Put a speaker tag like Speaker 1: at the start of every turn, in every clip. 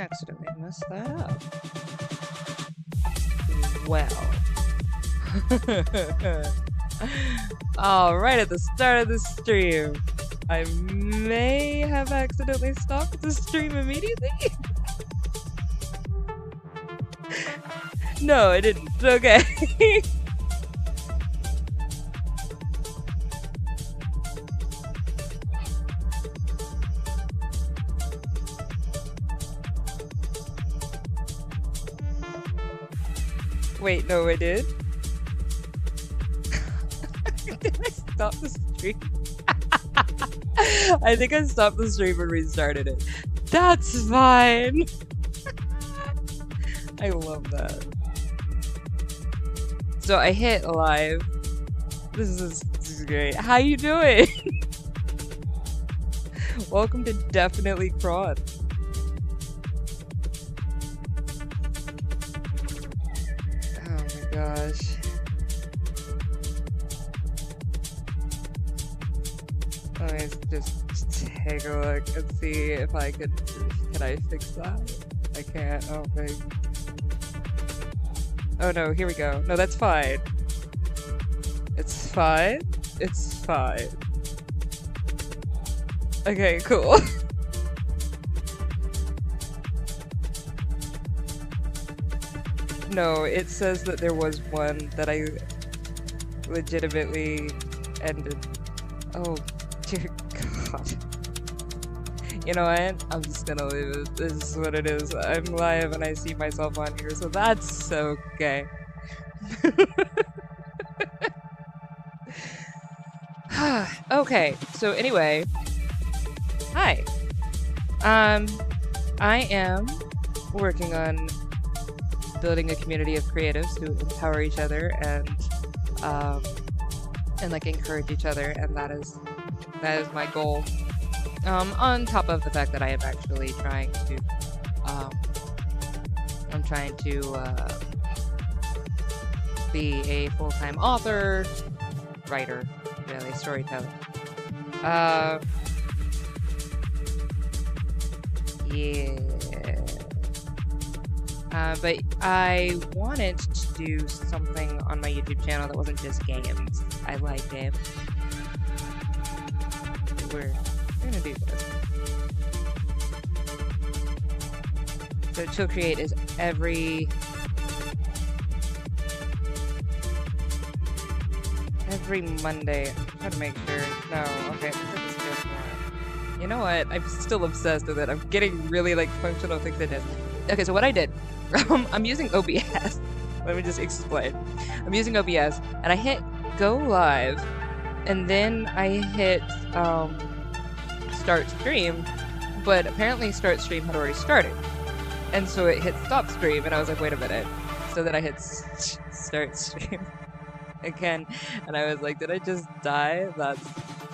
Speaker 1: accidentally messed that up. Well. All right, at the start of the stream, I may have accidentally stopped the stream immediately. No, I didn't. Okay. Wait, no, I did. Did I stop the stream? I think I stopped the stream and restarted it. That's fine. I love that. So I hit live. This is great. How you doing? Welcome to Definitely Chron. Oh my gosh. Let me just take a look and see if I can I fix that? I can't, I don't think. Oh no, here we go. No, that's fine. It's fine. It's fine. Okay, cool. No, it says that there was one that I legitimately ended. Oh, dear God. You know what? I'm just gonna leave it. This is what it is. I'm live and I see myself on here, so that's okay. Okay, so anyway. Hi. I am working on building a community of creatives who empower each other and like encourage each other, and that is my goal. On top of the fact that I am actually trying to be a full-time author, writer, really, storyteller. Yeah. But I wanted to do something on my YouTube channel that wasn't just games. I like games. We're gonna do this. So ChillCreate is every Monday. I'm trying to make sure. No, okay, this is just one. You know what? I'm still obsessed with it. I'm getting really like functional things in it. Okay, so what I did, I'm using OBS. Let me just explain. I'm using OBS, and I hit go live, and then I hit start stream, but apparently start stream had already started, and so it hit stop stream, and I was like, wait a minute. So then I hit start stream again, and I was like, did I just die? That's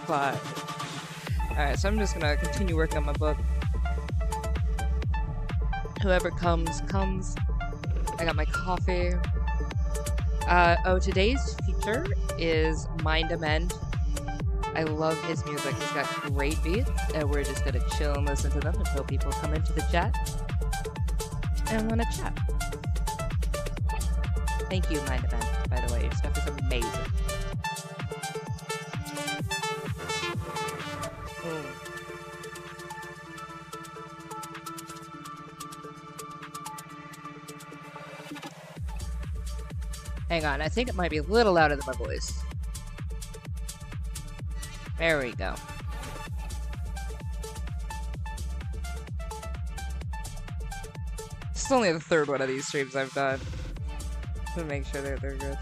Speaker 1: fine. Alright, so I'm just gonna continue working on my book. Whoever comes. I got my coffee. Oh, today's feature is Mind Amend. I love his music. He's got great beats, and we're just gonna chill and listen to them until people come into the chat and wanna chat. Thank you, Mind Amend, by the way. Your stuff is amazing. Hang on, I think it might be a little louder than my voice. There we go. This is only the third one of these streams I've done. To make sure that they're good.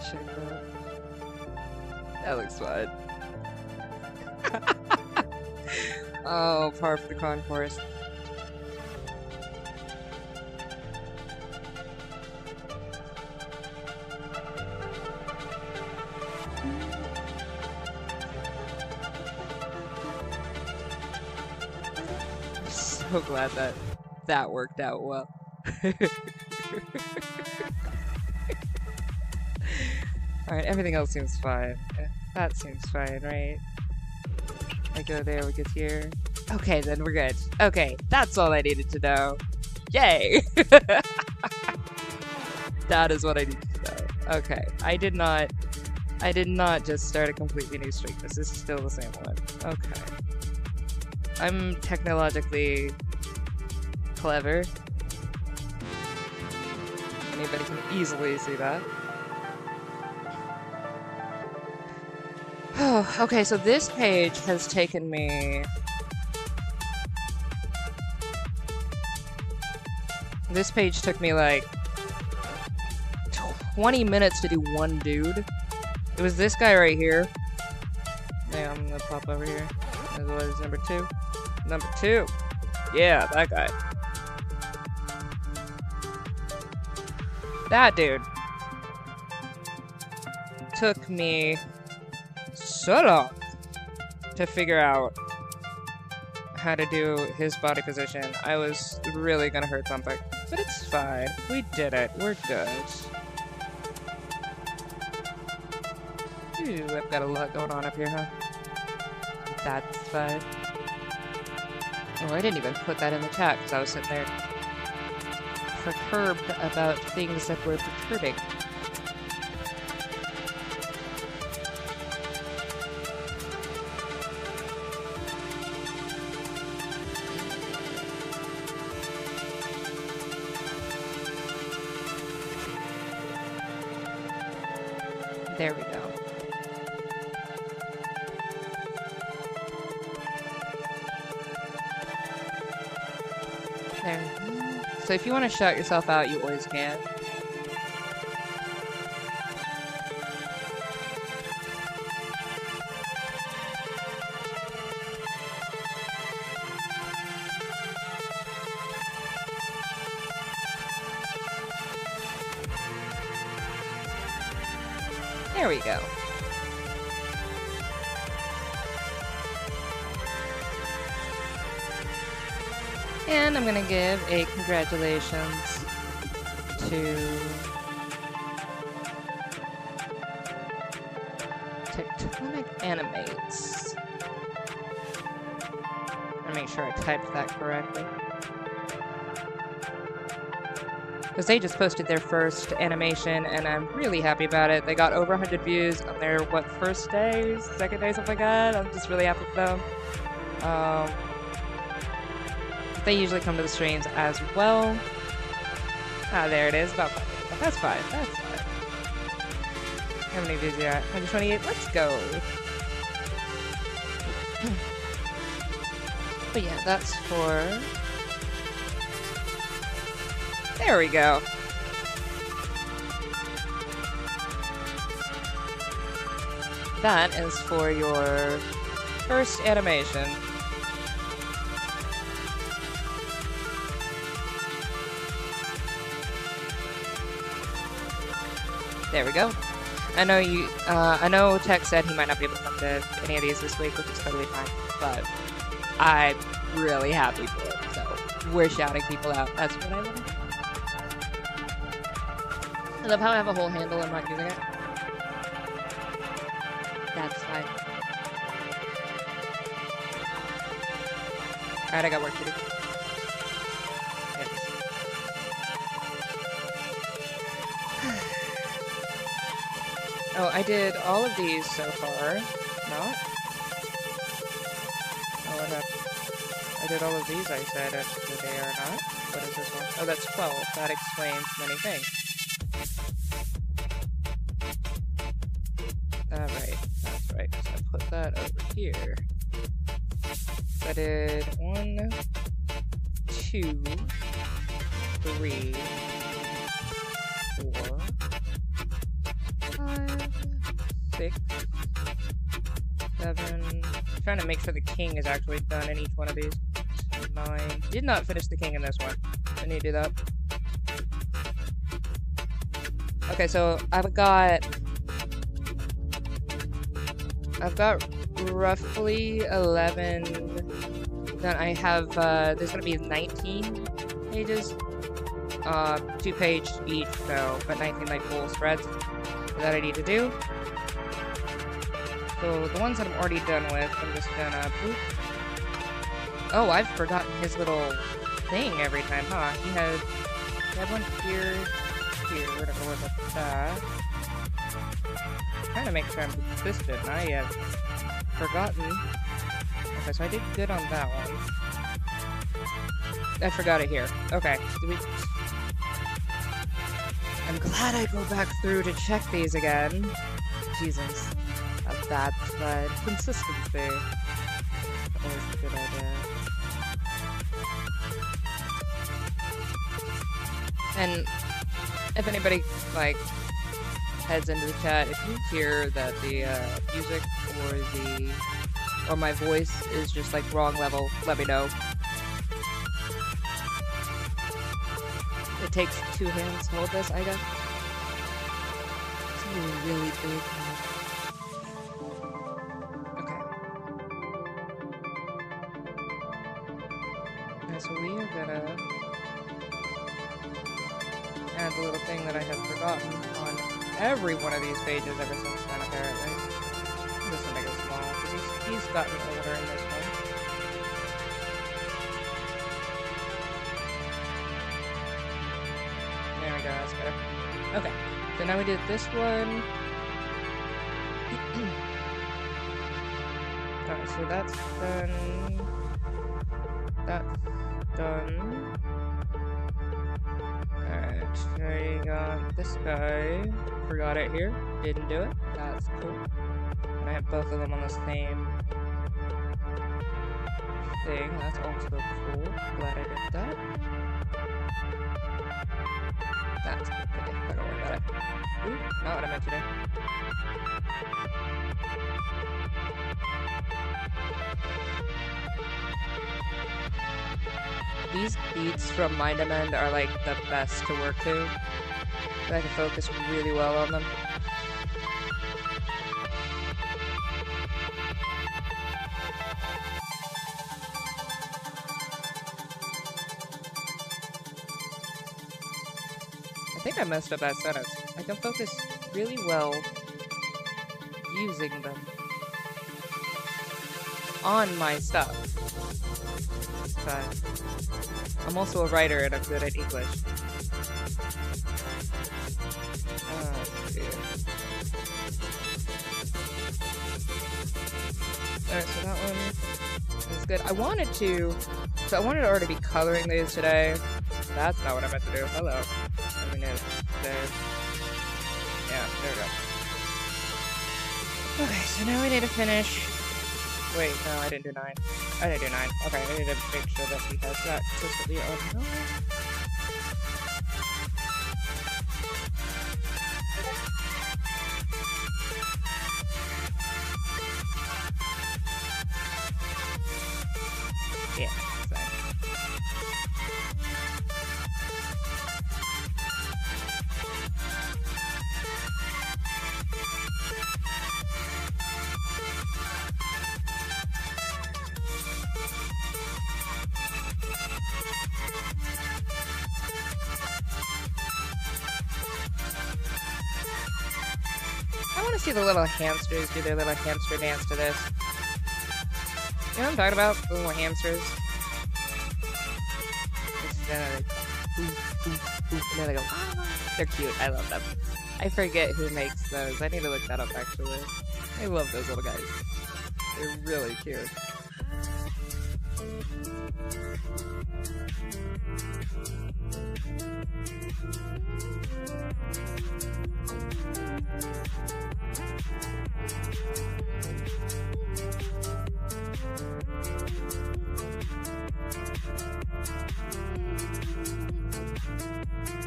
Speaker 1: Check that. That looks fun. Oh, par for the concourse. I'm so glad that worked out well. Alright, everything else seems fine. That seems fine, right? I go there, we get here. Okay, then we're good. Okay, that's all I needed to know. Yay! That is what I needed to know. Okay, I did not just start a completely new streak. This is still the same one. Okay. I'm technologically clever. Anybody can easily see that. Oh, okay, so this page has taken me... This page took me like 20 minutes to do one dude. It was this guy right here. Yeah, I'm gonna pop over here. As well as number 2. Number 2! Yeah, that guy. That dude took me so long to figure out how to do his body position. I was really gonna hurt something. But it's fine. We did it. We're good. Ooh, I've got a lot going on up here, huh? That's fine. Oh, I didn't even put that in the chat because I was sitting there perturbed about things that were perturbing. There we go. There. So if you want to shout yourself out, you always can. There we go. And I'm gonna give a congratulations to Tectonic Animates. I'll make sure I typed that correctly. Because they just posted their first animation, and I'm really happy about it. They got over 100 views on their, what, first day, second day, something like that. I'm just really happy with them. They usually come to the streams as well. Ah, there it is. About 5. That's fine. That's fine. How many views are you at? 128? Let's go. But yeah, that's for... There we go. That is for your first animation. There we go. I know you. I know Tech said he might not be able to come to any of these this week, which is totally fine. But I'm really happy for it. So we're shouting people out. That's what I love. I love how I have a whole handle and I'm not using it. That's fine. Alright, I got work to do. Oh, I did all of these so far. Not? Oh, what happened? I did all of these, I said, if they are not. What is this one? Oh, that's 12. That explains many things. Right, that's right. So I put that over here. So I did 1, 2, 3, 4, 5, 6, 7. I'm trying to make sure the king is actually done in each one of these. 9. Did not finish the king in this one. I need to do that. Okay, so I've got roughly 11. Then I have, there's gonna be 19 pages. 2-page each, so, but 19 like full spreads that I need to do. So the ones that I'm already done with, I'm just gonna boop. Oh, I've forgotten his little thing every time, huh? He had one here, we're gonna go with that. I'm trying to make sure I'm consistent. I have forgotten. Okay, so I did good on that one. I forgot it here. Okay, I'm glad I go back through to check these again. Jesus. That's consistency. Always a good idea. And if anybody, like, heads into the chat, if you hear that the music or my voice is just, like, wrong level, let me know. It takes 2 hands to hold this, I guess. It's a really big one. So we are gonna add the little thing that I have forgotten on every one of these pages ever since then, apparently. I'm just gonna make it small, because he's gotten older in this one. There we go, that's better. Okay, so now we did this one. Alright, so that's done. That's done. Alright, so you got this guy. Forgot it here. Didn't do it. That's cool. And I have both of them on the same thing. That's also cool. Glad I did that. That's okay. Don't worry about it. Ooh, not what I meant to do. These beats from Mind Amend are like the best to work to. I can focus really well on them. I think I messed up that sentence. I can focus really well using them on my stuff. But I'm also a writer and I'm good at English. Oh, dear. Alright, so that one is good. I wanted to already be coloring these today. That's not what I meant to do. Hello. Let me know. There. Yeah, there we go. Okay, so now we need to finish. Wait, no, I didn't do 9. I didn't do 9. Okay, I need to make sure that he has that consistently on 9. Yeah, so. I want to see the little hamsters do their little hamster dance to this. You know what I'm talking about? The little hamsters. And then they go, ah. They're cute. I love them. I forget who makes those. I need to look that up, actually. I love those little guys. They're really cute.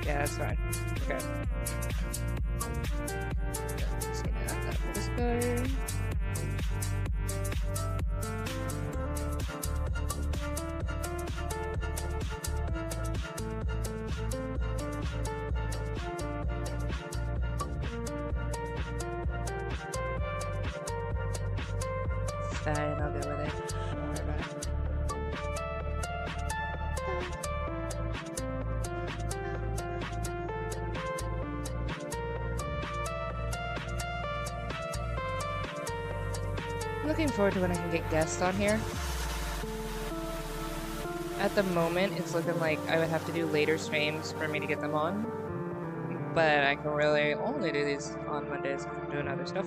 Speaker 1: Yeah, that's fine. Okay. Just gonna add that for this guy. It's fine, I'll go with it. Don't worry about it. looking forward to when I can get guests on here. At the moment, it's looking like I would have to do later streams for me to get them on. But I can really only do these on Mondays because I'm doing other stuff.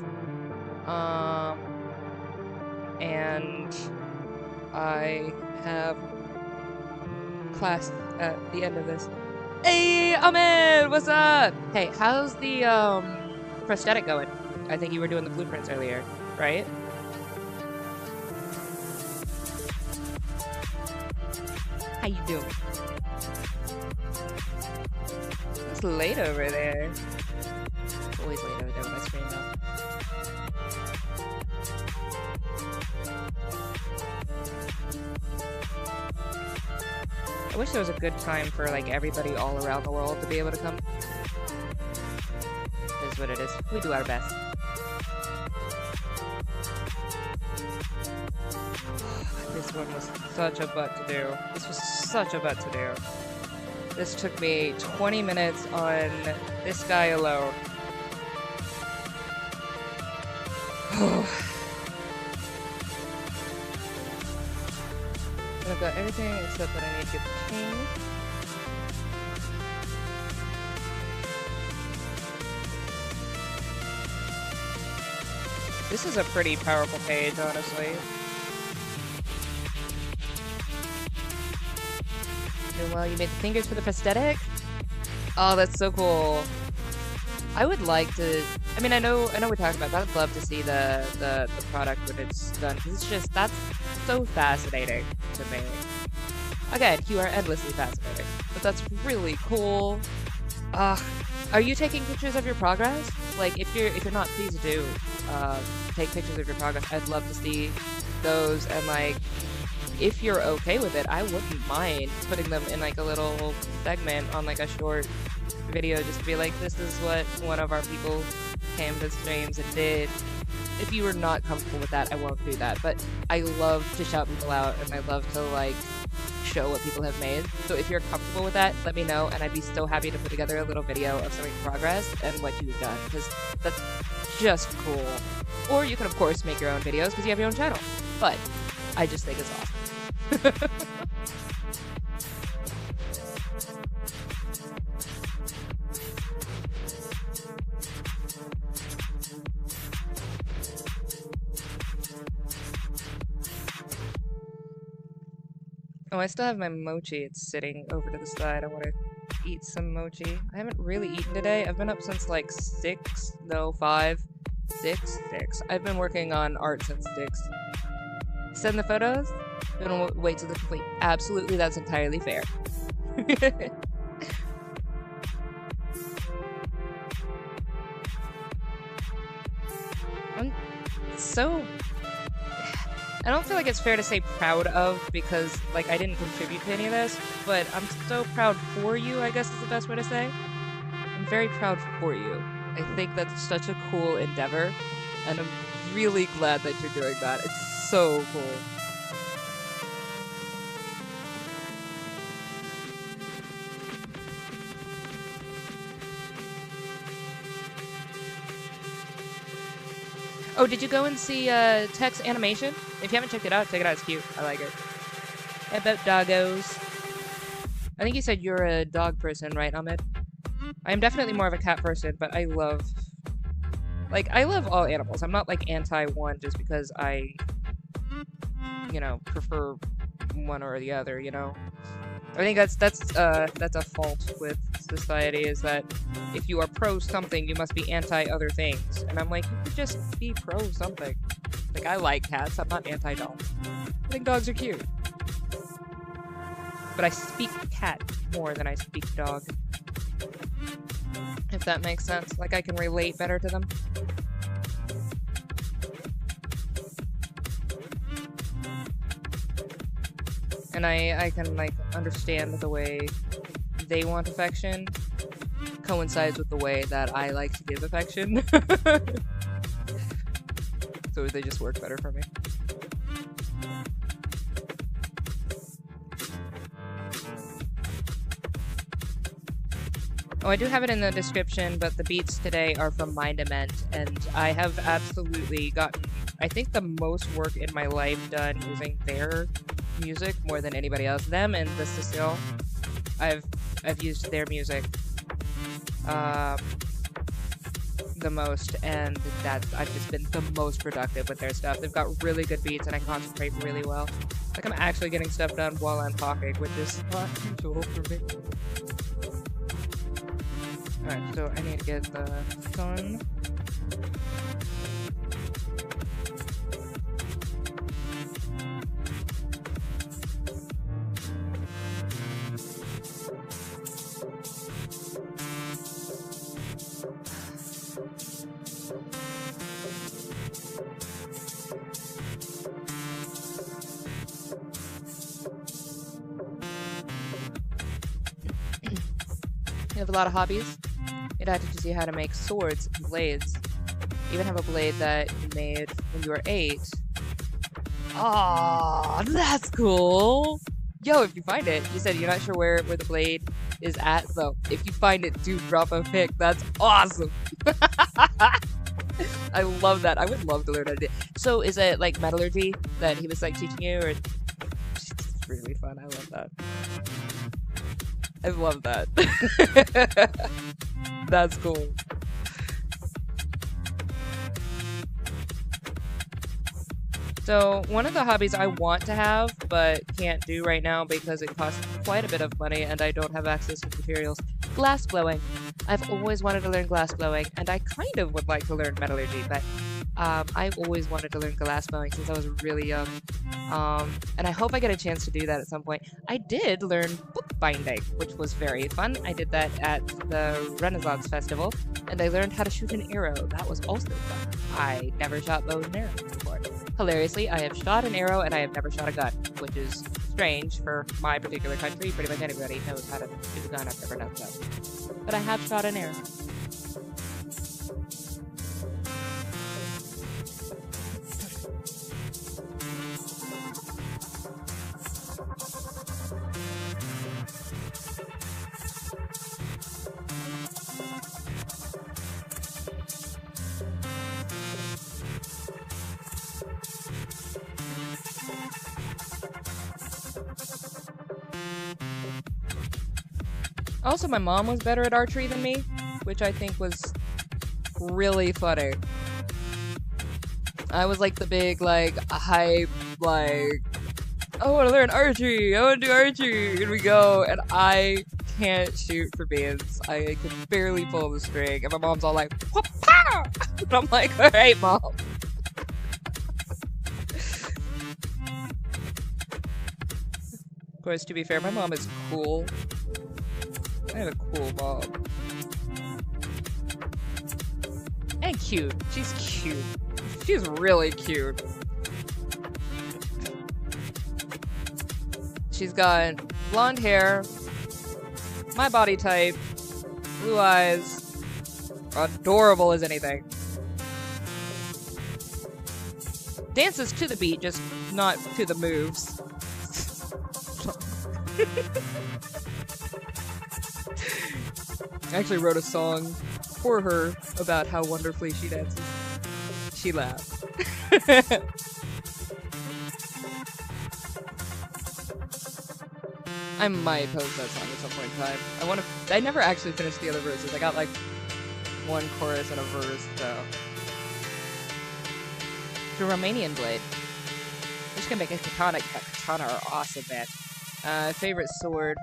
Speaker 1: And I have class at the end of this. Hey, Ahmed! What's up? Hey, how's the prosthetic going? I think you were doing the blueprints earlier, right? How you doing? It's late over there. It's always late over there when I stream though. I wish there was a good time for like everybody all around the world to be able to come. It is what it is. We do our best. This one was such a butt to do. This was such a butt to do. This took me 20 minutes on this guy alone. I've got everything except that I need to get the king. This is a pretty powerful page, honestly. Doing well, you made the fingers for the prosthetic? Oh, that's so cool. I would like to. I mean, I know we talked about that. I'd love to see the product when it's done, because it's just, that's so fascinating to me. Again, you are endlessly fascinating, but that's really cool. Are you taking pictures of your progress? Like, if you're not, please do take pictures of your progress. I'd love to see those, and like, if you're okay with it, I wouldn't mind putting them in like a little segment on like a short video, just to be like, this is what one of our people came to streams and did. If you are not comfortable with that, I won't do that. But I love to shout people out, and I love to like show what people have made. So if you're comfortable with that, let me know, and I'd be so happy to put together a little video of some of your progress and what you've done, because that's just cool. Or you can of course make your own videos because you have your own channel. But I just think it's awesome. Oh, I still have my mochi. It's sitting over to the side. I want to eat some mochi. I haven't really eaten today. I've been up since like 6. I've been working on art since 6. Send the photos? Don't wait till the complete. Absolutely, that's entirely fair. I'm so... I don't feel like it's fair to say proud of, because like I didn't contribute to any of this, but I'm so proud for you, I guess is the best way to say. I'm very proud for you. I think that's such a cool endeavor, and I'm really glad that you're doing that. It's so cool. Oh, did you go and see Tech's animation? If you haven't checked it out, check it out. It's cute. I like it. About doggos. I think you said you're a dog person, right, Ahmed? I am definitely more of a cat person, but I love... Like, I love all animals. I'm not, like, anti-one just because I, you know, prefer one or the other, you know? I think that's a fault with society, is that if you are pro something, you must be anti other things. And I'm like, you could just be pro something. Like, I like cats, I'm not anti dogs. I think dogs are cute. But I speak cat more than I speak dog. If that makes sense. Like, I can relate better to them. And I can, like, understand the way they want affection coincides with the way that I like to give affection. So they just work better for me. Oh, I do have it in the description, but the beats today are from Mindament, and I have absolutely gotten, I think, the most work in my life done using their music more than anybody else. Them and the Cecile, I've used their music the most, and I've just been the most productive with their stuff. They've got really good beats, and I concentrate really well. Like, I'm actually getting stuff done while I'm talking, which is not usual for me. Alright, so I need to get the sun. You have a lot of hobbies? It had to teach you how to make swords and blades. You even have a blade that you made when you were 8. Aww, that's cool! Yo, if you find it, you said you're not sure where the blade is at, so if you find it, do drop a pic. That's awesome! I love that. I would love to learn how to do it. So is it like metallurgy that he was like teaching you, or? It's really fun. I love that. I love that. That's cool. So one of the hobbies I want to have but can't do right now because it costs quite a bit of money and I don't have access to materials. Glass blowing. I've always wanted to learn glass blowing, and I kind of would like to learn metallurgy, but I've always wanted to learn glass blowing since I was really young. And I hope I get a chance to do that at some point. I did learn bookbinding, which was very fun. I did that at the Renaissance Festival, and I learned how to shoot an arrow. That was also fun. I never shot bows and arrows before. Hilariously, I have shot an arrow and I have never shot a gun, which is strange for my particular country. Pretty much anybody knows how to shoot a gun. I've never done so. But I have shot an arrow. Also, my mom was better at archery than me, which I think was really funny. I was like the big, like, hype, like, I want to learn archery, I want to do archery, here we go, and I can't shoot for beans. I can barely pull the string, and my mom's all like, whoop-pow! And I'm like, alright, mom. Of course, to be fair, my mom is cool. I have a cool mom. And cute. She's cute. She's really cute. She's got blonde hair, my body type, blue eyes, adorable as anything. Dances to the beat, just not to the moves. I actually wrote a song for her about how wonderfully she dances. She laughed. I might post that song at some point in time. I never actually finished the other verses. I got like one chorus and a verse, so. The Romanian blade. Just gonna make a katana. Katana are awesome, man. Favorite sword.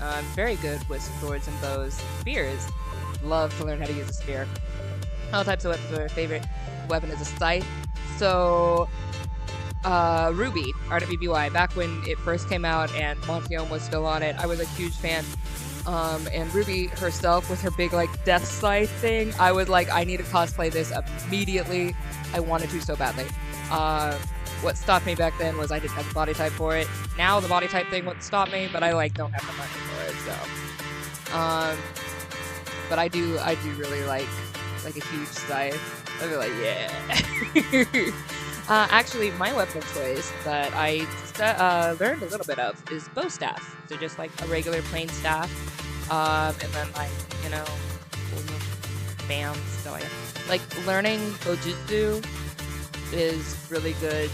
Speaker 1: I'm very good with swords and bows. Spears. Love to learn how to use a spear. All types of weapons are my favorite. Weapon is a scythe. So, Ruby, RWBY, back when it first came out and Montione was still on it, I was a huge fan. And Ruby herself with her big, like, death scythe thing, I was like, I need to cosplay this immediately. I wanted to so badly. What stopped me back then was I didn't have the body type for it. Now the body type thing wouldn't stop me, but I like don't have the money for it, so. But I do really like a huge scythe. I'd be like, yeah. Actually, my weapon of choice that I learned a little bit of is bow staff. So just like a regular plain staff. And then like, you know, bam, so like learning Bojutsu is really good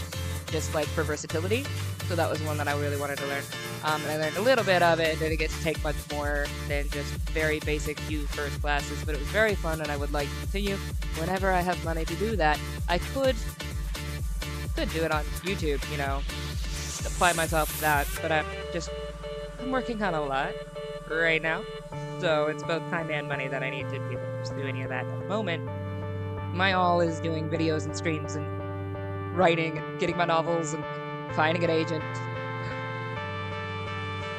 Speaker 1: just like for versatility. So that was one that I really wanted to learn. And I learned a little bit of it, and didn't get to take much more than just very basic few first classes, but it was very fun, and I would like to continue. Whenever I have money to do that, I could do it on YouTube, you know, apply myself to that, but I'm working on a lot right now, so it's both time and money that I need to be able to pursue any of that at the moment. My all is doing videos and streams and writing and getting my novels and finding an agent.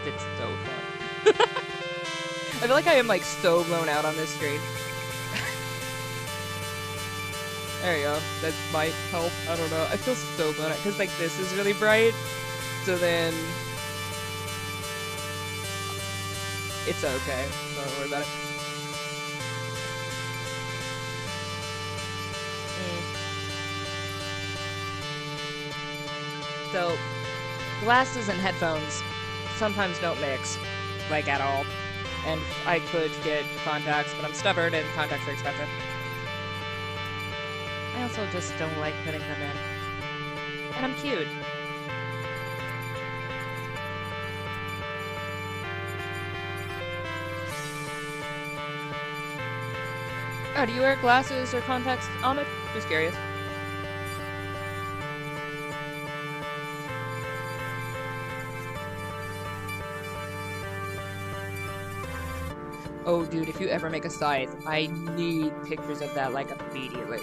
Speaker 1: It's so fun. I feel like I am like so blown out on this screen. There you go. That might help. I don't know. I feel so blown out because like this is really bright. So then it's okay. Don't worry about it. So glasses and headphones sometimes don't mix, like at all. And I could get contacts, but I'm stubborn and contacts are expensive. I also just don't like putting them in. And I'm cute. Oh, do you wear glasses or contacts, Ahmed? Just curious. Oh, dude, if you ever make a scythe, I need pictures of that, like, immediately.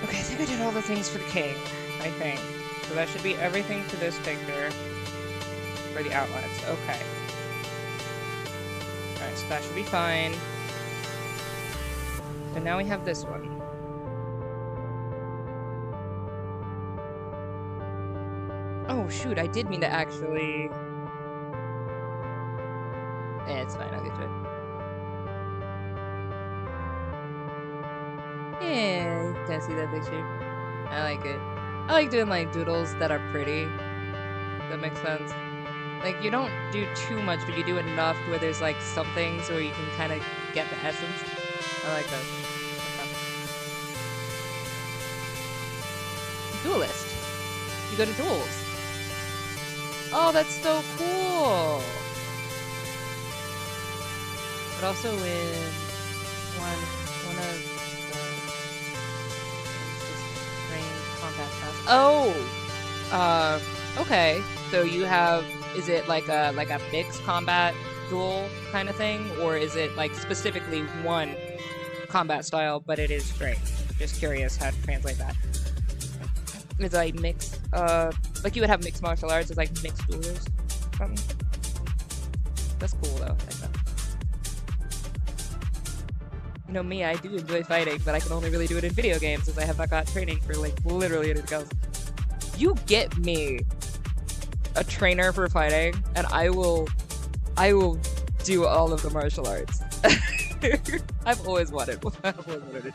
Speaker 1: Okay, I think I did all the things for the king, I think. So that should be everything for this picture. For the outlets, okay. Alright, so that should be fine. And now we have this one. Oh shoot, I did mean to actually... it's fine, I'll get to it. Yeah, you can see that picture. I like it. I like doing like doodles that are pretty. That makes sense. Like, you don't do too much, but you do enough where there's like some things where you can kind of get the essence. I like that. Duelist. You go to duels. Oh, that's so cool. But also in one of the strange combat styles. Oh, okay. So you have, is it like a mixed combat duel kind of thing, or is it like specifically one combat style, but it is strange? Just curious how to translate that. It's like mixed, like you would have mixed martial arts, it's like mixed duelers, something. That's cool though, I think so. You know me, I do enjoy fighting, but I can only really do it in video games as I have not got training for like literally anything else. You get me a trainer for fighting, and I will do all of the martial arts. I've always wanted a trainer.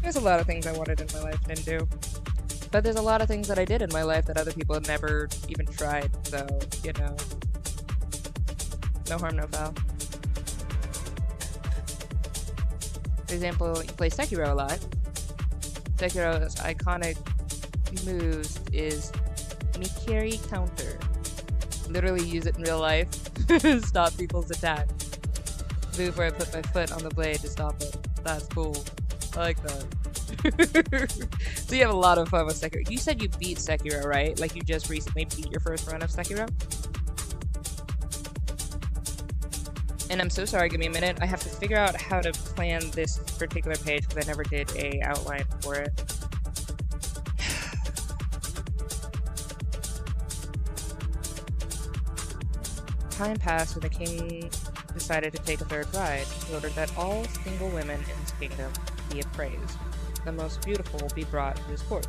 Speaker 1: There's a lot of things I wanted in my life and didn't do. But there's a lot of things that I did in my life that other people have never even tried, so, you know. No harm, no foul. For example, you play Sekiro a lot. Sekiro's iconic moves is Mikiri counter. Literally use it in real life to stop people's attack. Move where I put my foot on the blade to stop it. That's cool. I like that. So you have a lot of fun with Sekiro. You said you beat Sekiro, right? Like you just recently beat your first run of Sekiro? And I'm so sorry, give me a minute. I have to figure out how to plan this particular page because I never did a outline for it. Time passed and the king decided to take a third bride. He ordered that all single women in his kingdom be appraised. The most beautiful will be brought to his court.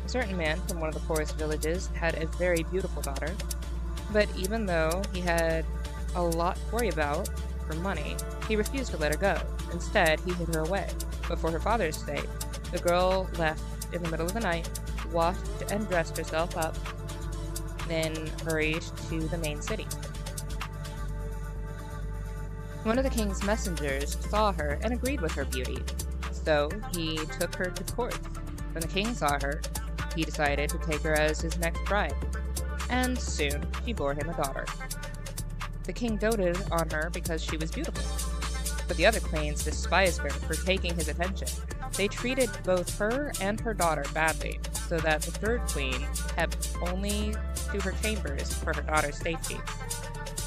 Speaker 1: A certain man from one of the poorest villages had a very beautiful daughter, but even though he had a lot to worry about for money, he refused to let her go. Instead, he hid her away. But for her father's sake, the girl left in the middle of the night, washed and dressed herself up, then hurried to the main city. One of the king's messengers saw her and agreed with her beauty, so he took her to court. When the king saw her, he decided to take her as his next bride, and soon she bore him a daughter. The king doted on her because she was beautiful, but the other queens despised her for taking his attention. They treated both her and her daughter badly, so that the third queen kept only to her chambers for her daughter's safety.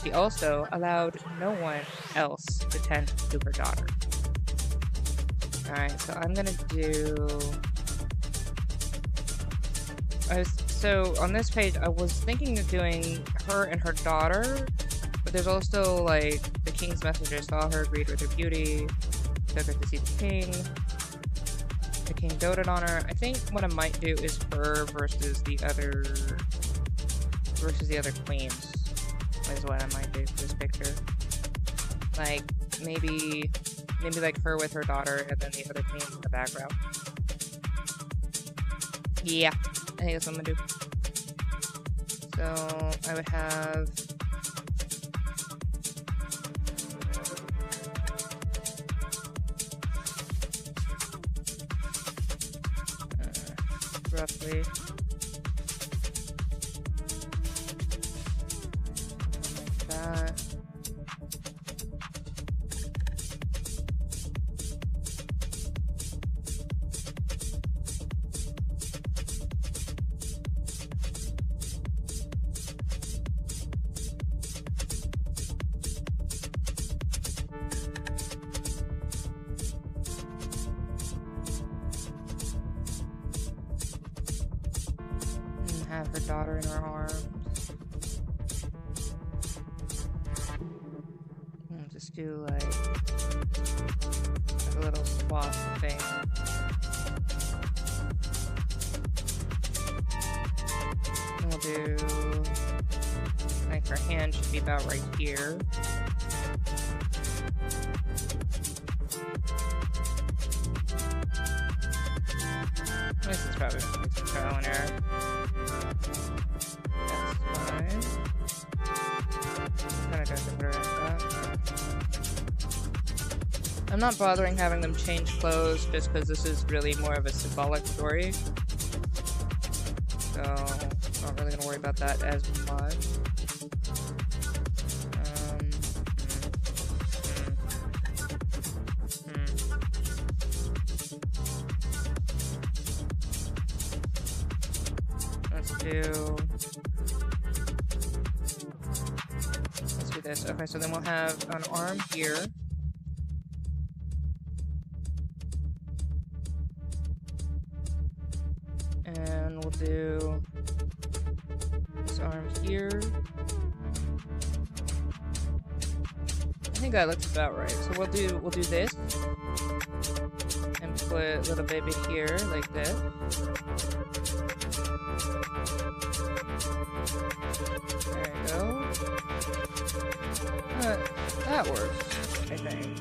Speaker 1: She also allowed no one else to tend to her daughter. Alright, so I'm gonna do... So on this page, I was thinking of doing her and her daughter, but there's also, like, the king's messenger saw her, agreed with her beauty, took her to see the king. The king doted on her. I think what I might do is her versus the other queens is what I might do for this picture. Like, maybe like her with her daughter and then the other queen in the background. Yeah, I think that's what I'm gonna do. So I would have roughly like that. Have her daughter in her arms. And just do like a little swath thing. And we'll do like her hand should be about right here. This is probably some trial and error. I'm not bothering having them change clothes just because this is really more of a symbolic story. So, I'm not really going to worry about that as much. Let's do this. Okay, so then we'll have an arm here. And we'll do this arm here. I think that looks about right. So we'll do this. And put a little baby here, like this. There you go. That works, I think.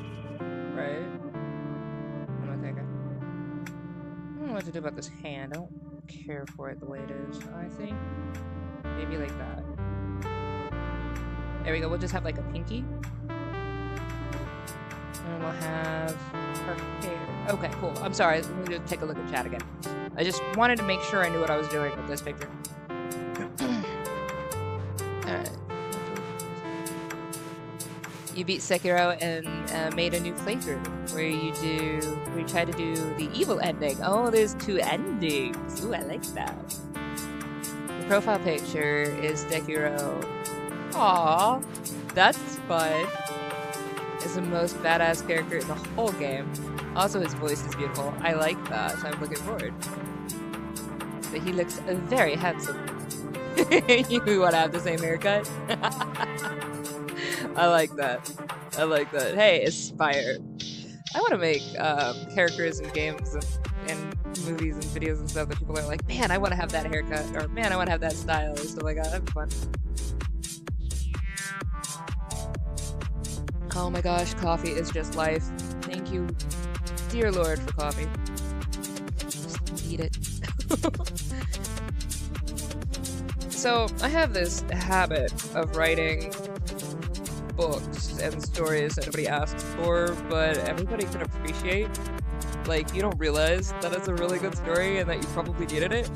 Speaker 1: Right? What am I thinking? I don't know what to do about this hand. I don't care for it the way it is. I think maybe like that. There we go. We'll just have like a pinky. And we'll have her hair. Okay, cool. I'm sorry. Let me just take a look at chat again. I just wanted to make sure I knew what I was doing with this picture. Alright. You beat Sekiro and made a new playthrough where you try to do the evil ending. Oh, there's 2 endings. Ooh, I like that. The profile picture is Sekiro. Aww, that's fun. Is the most badass character in the whole game. Also, his voice is beautiful. I like that, so I'm looking forward. But he looks very handsome. You want to have the same haircut? I like that. I like that. Hey, Aspire. I want to make characters in games and movies and videos and stuff that people are like, man, I want to have that haircut, or man, I want to have that style, or stuff like that. That'd be fun. Oh my gosh, coffee is just life. Thank you, dear Lord, for coffee. Just need it. So, I have this habit of writing books and stories that nobody asks for, but everybody can appreciate. Like, you don't realize that it's a really good story and that you probably needed it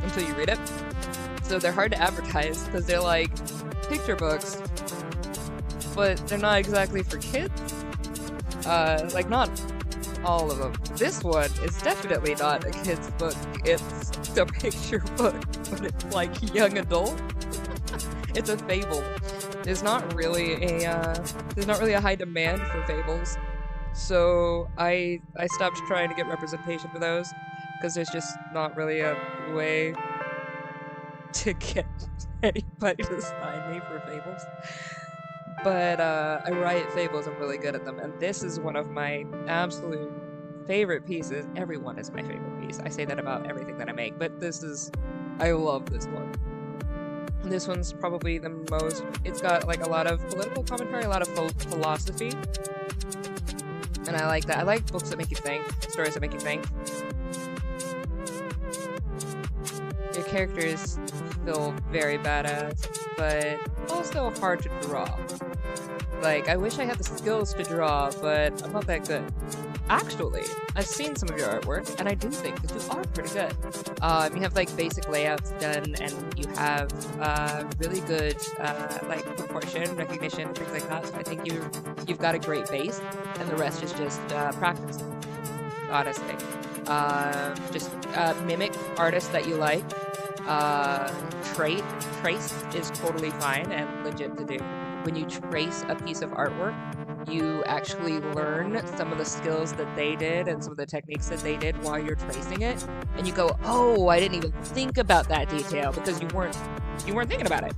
Speaker 1: until you read it. So they're hard to advertise because they're like picture books, but they're not exactly for kids. Like, not all of them. This one is definitely not a kid's book. It's a picture book, but it's like young adult. It's a fable. There's not really a high demand for fables. So I stopped trying to get representation for those because there's just not really a way to get anybody to sign me for fables. But I write fables, I'm really good at them, and this is one of my absolute favorite pieces. Everyone is my favorite piece. I say that about everything that I make, but I love this one. This one's probably the most, it's got like a lot of political commentary, a lot of philosophy, and I like that. I like books that make you think, stories that make you think. Your characters feel very badass, but also hard to draw. Like, I wish I had the skills to draw, but I'm not that good. Actually, I've seen some of your artwork, and I do think that you are pretty good. You have like basic layouts done, and you have really good like proportion recognition, things like that. So I think you've got a great base, and the rest is just practice. Honestly, just mimic artists that you like. Trace is totally fine and legit to do. When you trace a piece of artwork, you actually learn some of the skills that they did and some of the techniques that they did while you're tracing it, and you go, oh, I didn't even think about that detail, because you weren't thinking about it.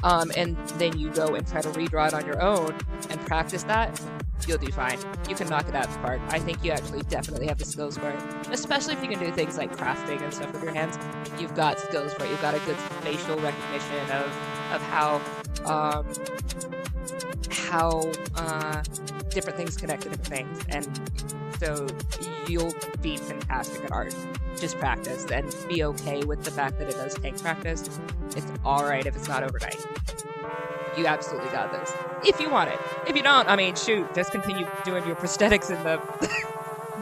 Speaker 1: And then you go and try to redraw it on your own and practice that. You'll do fine. You can knock it out of the park. I think you actually definitely have the skills for it. Especially if you can do things like crafting and stuff with your hands. You've got skills for it. You've got a good facial recognition of how different things connect to different things. And so you'll be fantastic at art. Just practice and be okay with the fact that it does take practice. It's alright if it's not overnight. You absolutely got this. If you want it. If you don't, I mean, shoot, just continue doing your prosthetics and the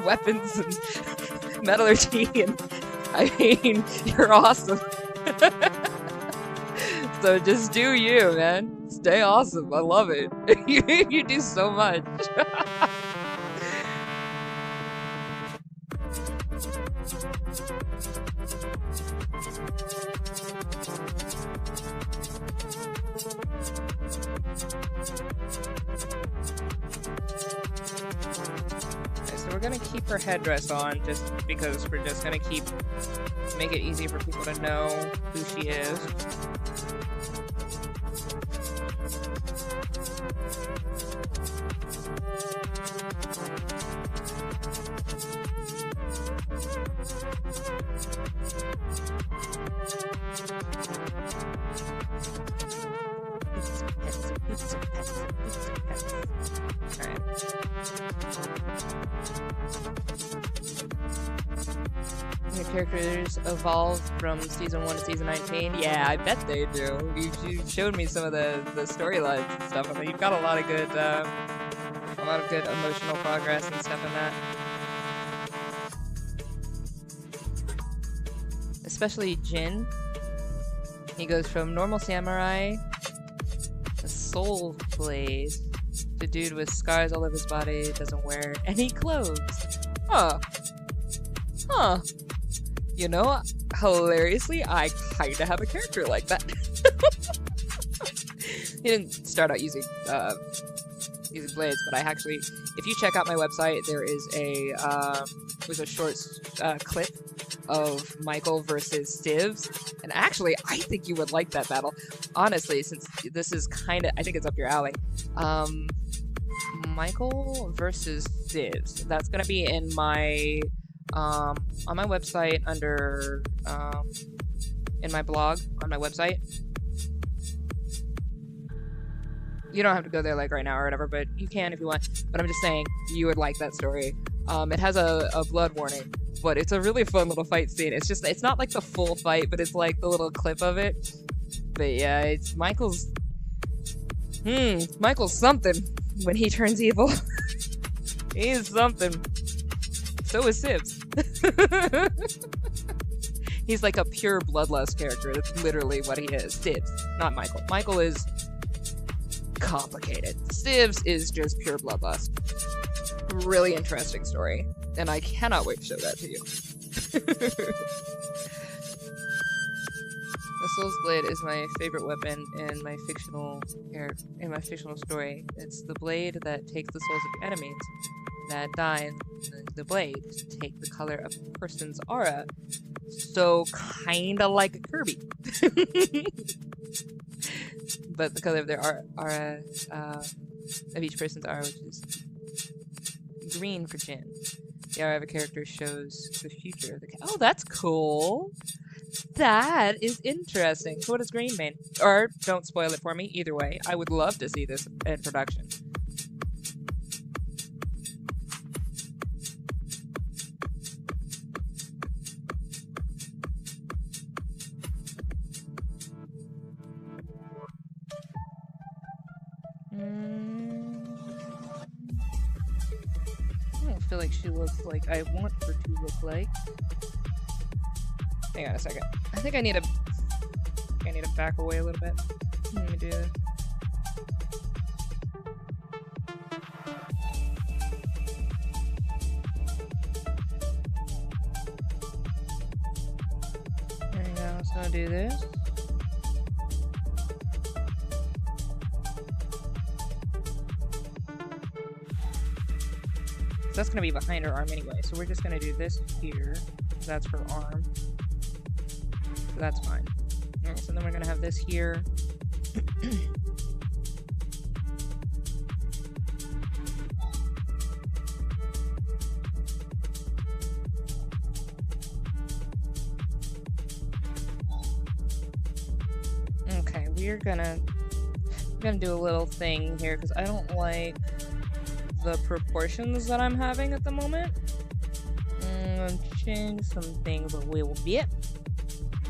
Speaker 1: weapons and metallurgy, and I mean, you're awesome. So just do you, man. Stay awesome. I love it. You do so much. We're gonna keep her headdress on just because we're just gonna make it easy for people to know who she is. Characters evolve from season 1 to season 19. Yeah, I bet they do. You showed me some of the storylines and stuff. I mean, you've got a lot of good emotional progress and stuff in that. Especially Jin. He goes from normal samurai, a soul blade, to dude with scars all over his body, doesn't wear any clothes. Huh. You know, hilariously, I kinda have a character like that. He didn't start out using blades, but I actually, if you check out my website, there's a short clip of Michael versus Stivs, and actually, I think you would like that battle. Honestly, since this is kinda, I think it's up your alley. Michael versus Stivs. That's gonna be in my on my website under in my blog on my website. You don't have to go there like right now or whatever, but you can if you want. But I'm just saying you would like that story. It has a blood warning, but it's a really fun little fight scene. It's not like the full fight, but it's like the little clip of it. But yeah, it's Michael's something when he turns evil. He is something. So is Sibs. He's like a pure bloodlust character. That's literally what he is. Sibs, not Michael. Michael is complicated. Sibs is just pure bloodlust. Really interesting story, and I cannot wait to show that to you. The Soul's Blade is my favorite weapon in my fictional story. It's the blade that takes the souls of enemies that die in the blade to take the color of a person's aura. So kinda like a Kirby. But the color of their aura of each person's aura, which is green for Jin. The aura of a character shows the future of the oh, that's cool. That is interesting. So what does green mean? Or don't spoil it for me. Either way, I would love to see this in production. I don't feel like she looks like I want her to look like. Hang on a second. I think I need to back away a little bit. Let me do this. There you go. So I'll do this. So that's gonna be behind her arm anyway. So we're just gonna do this here. That's her arm. So that's fine. Alright, so then we're gonna have this here. Okay, we're gonna do a little thing here because I don't like the proportions that I'm having at the moment. I'm gonna change some things a little bit.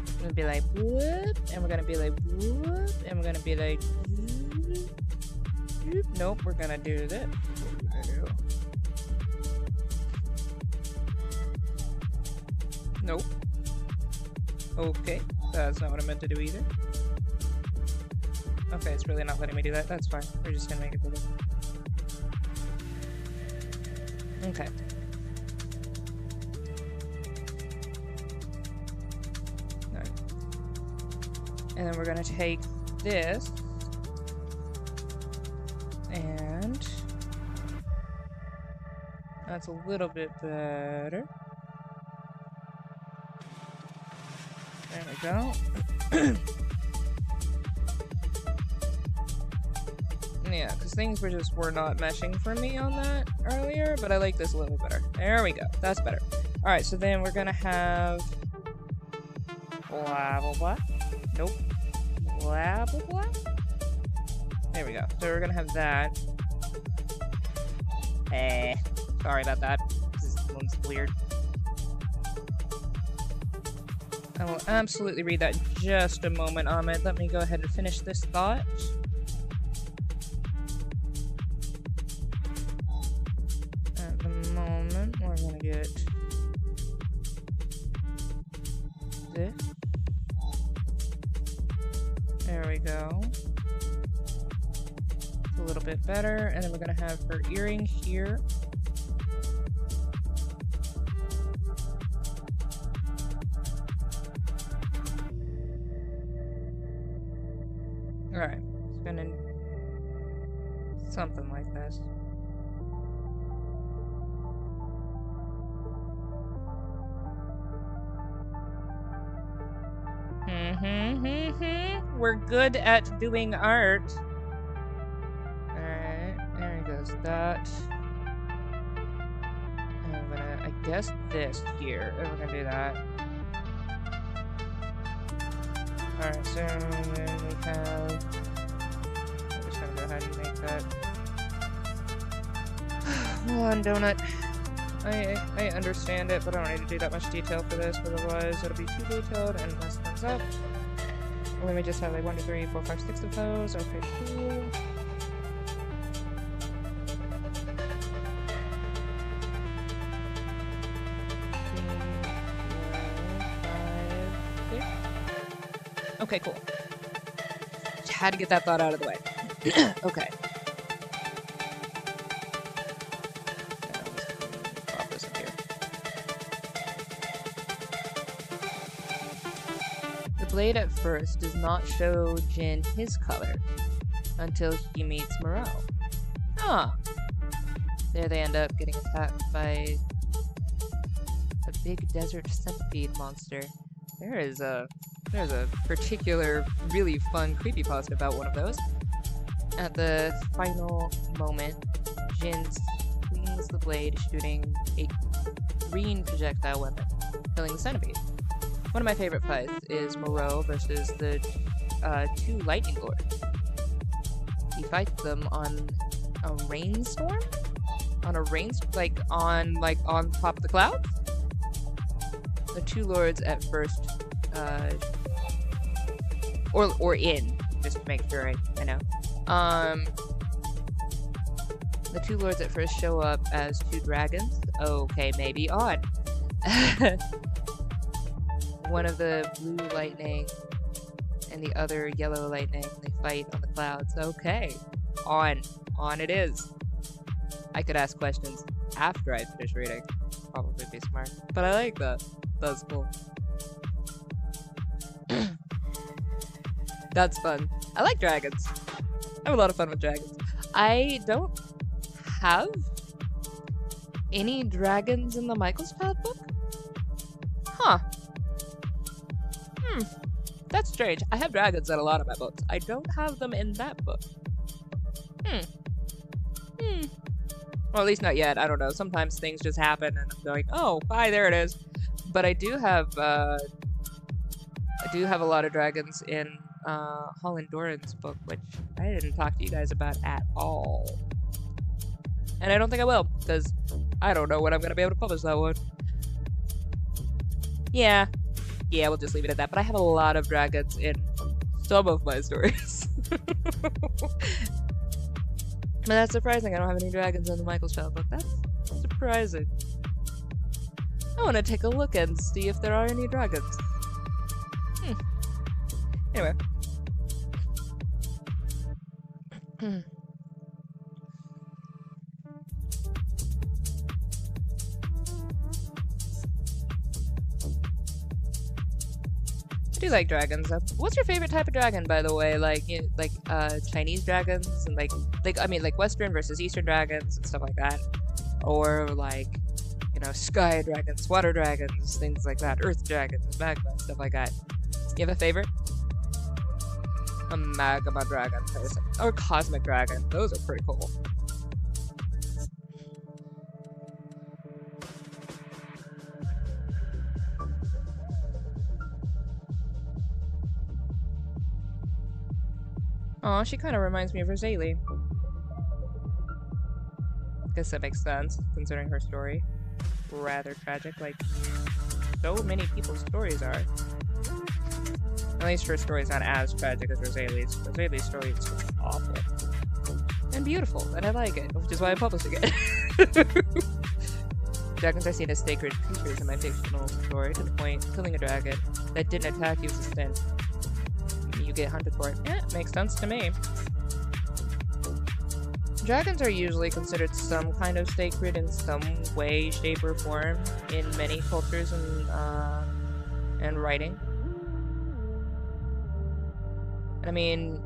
Speaker 1: I'm gonna be like whoop, and we're gonna be like whoop, and we're gonna be like whoop. Nope, we're gonna do this. Nope. Okay, that's not what I meant to do either. Okay, it's really not letting me do that. That's fine. We're just gonna make it bigger. Okay. Alright. And then we're gonna take this and that's a little bit better. There we go. Yeah, because things were not meshing for me on that earlier, but I like this a little better. There we go. That's better. Alright, so then we're gonna have blah blah blah. Nope. Blah blah blah. There we go. So we're gonna have that. Sorry about that. This one's weird. I will absolutely read that in just a moment, Ahmed. Let me go ahead and finish this thought. At the moment, we're gonna get this. There we go. It's a little bit better. And then we're gonna have her earring here. Alright, it's gonna something like this. We're good at doing art. Alright, there goes that. And I'm gonna, I guess, this here. And we're gonna do that. Alright, so then we have just gonna go ahead and make that. Hold on, Donut. I understand it, but I don't need to do that much detail for this, otherwise it'll be too detailed and mess things up. Let me just have like 1, 2, 3, 4, 5, 6 of those. Okay, cool. Okay, cool. Just had to get that thought out of the way. Okay. Pop this in here. The blade at first does not show Jin his color until he meets Moreau. Ah. There they end up getting attacked by a big desert centipede monster. There's a particular, really fun creepypasta about one of those. At the final moment, Jin swings the blade, shooting a green projectile weapon, killing the centipede. One of my favorite fights is Moreau versus the 2 lightning lords. He fights them on a rainstorm? On top of the clouds? The 2 lords at first or in, just to make sure I know. The 2 lords at first show up as 2 dragons. Okay, maybe on. One of the blue lightning and the other yellow lightning. They fight on the clouds. Okay, on it is. I could ask questions after I finish reading. Probably be smart, but I like that. That's cool. That's fun. I like dragons. I have a lot of fun with dragons. I don't have any dragons in the Michael's Path book? Huh. That's strange. I have dragons in a lot of my books. I don't have them in that book. Well, at least not yet. I don't know. Sometimes things just happen and I'm going, oh, hi, there it is. But I do have a lot of dragons in Holland Doran's book, which I didn't talk to you guys about at all. And I don't think I will, because I don't know when I'm going to be able to publish that one. Yeah, we'll just leave it at that. But I have a lot of dragons in some of my stories. But that's surprising. I don't have any dragons in the Michael's Child book. That's surprising. I want to take a look and see if there are any dragons. Anyway. I do like dragons. What's your favorite type of dragon, by the way? Like, Chinese dragons and like Western versus Eastern dragons and stuff like that, or like, sky dragons, water dragons, things like that, earth dragons, magma, stuff like that. You have a favorite? A magma dragon person. Or cosmic dragon. Those are pretty cool. Aw, she kind of reminds me of Rosalie. Guess that makes sense, considering her story. Rather tragic, like so many people's stories are. At least her story's not as tragic as Rosalie's. Rosalie's story is just awful. And beautiful, and I like it, which is why I'm publishing it. Dragons are seen as sacred creatures in my fictional story, to the point killing a dragon that didn't attack you is a sin. You get hunted for it. Yeah, makes sense to me. Dragons are usually considered some kind of sacred in some way, shape, or form in many cultures and writing. I mean,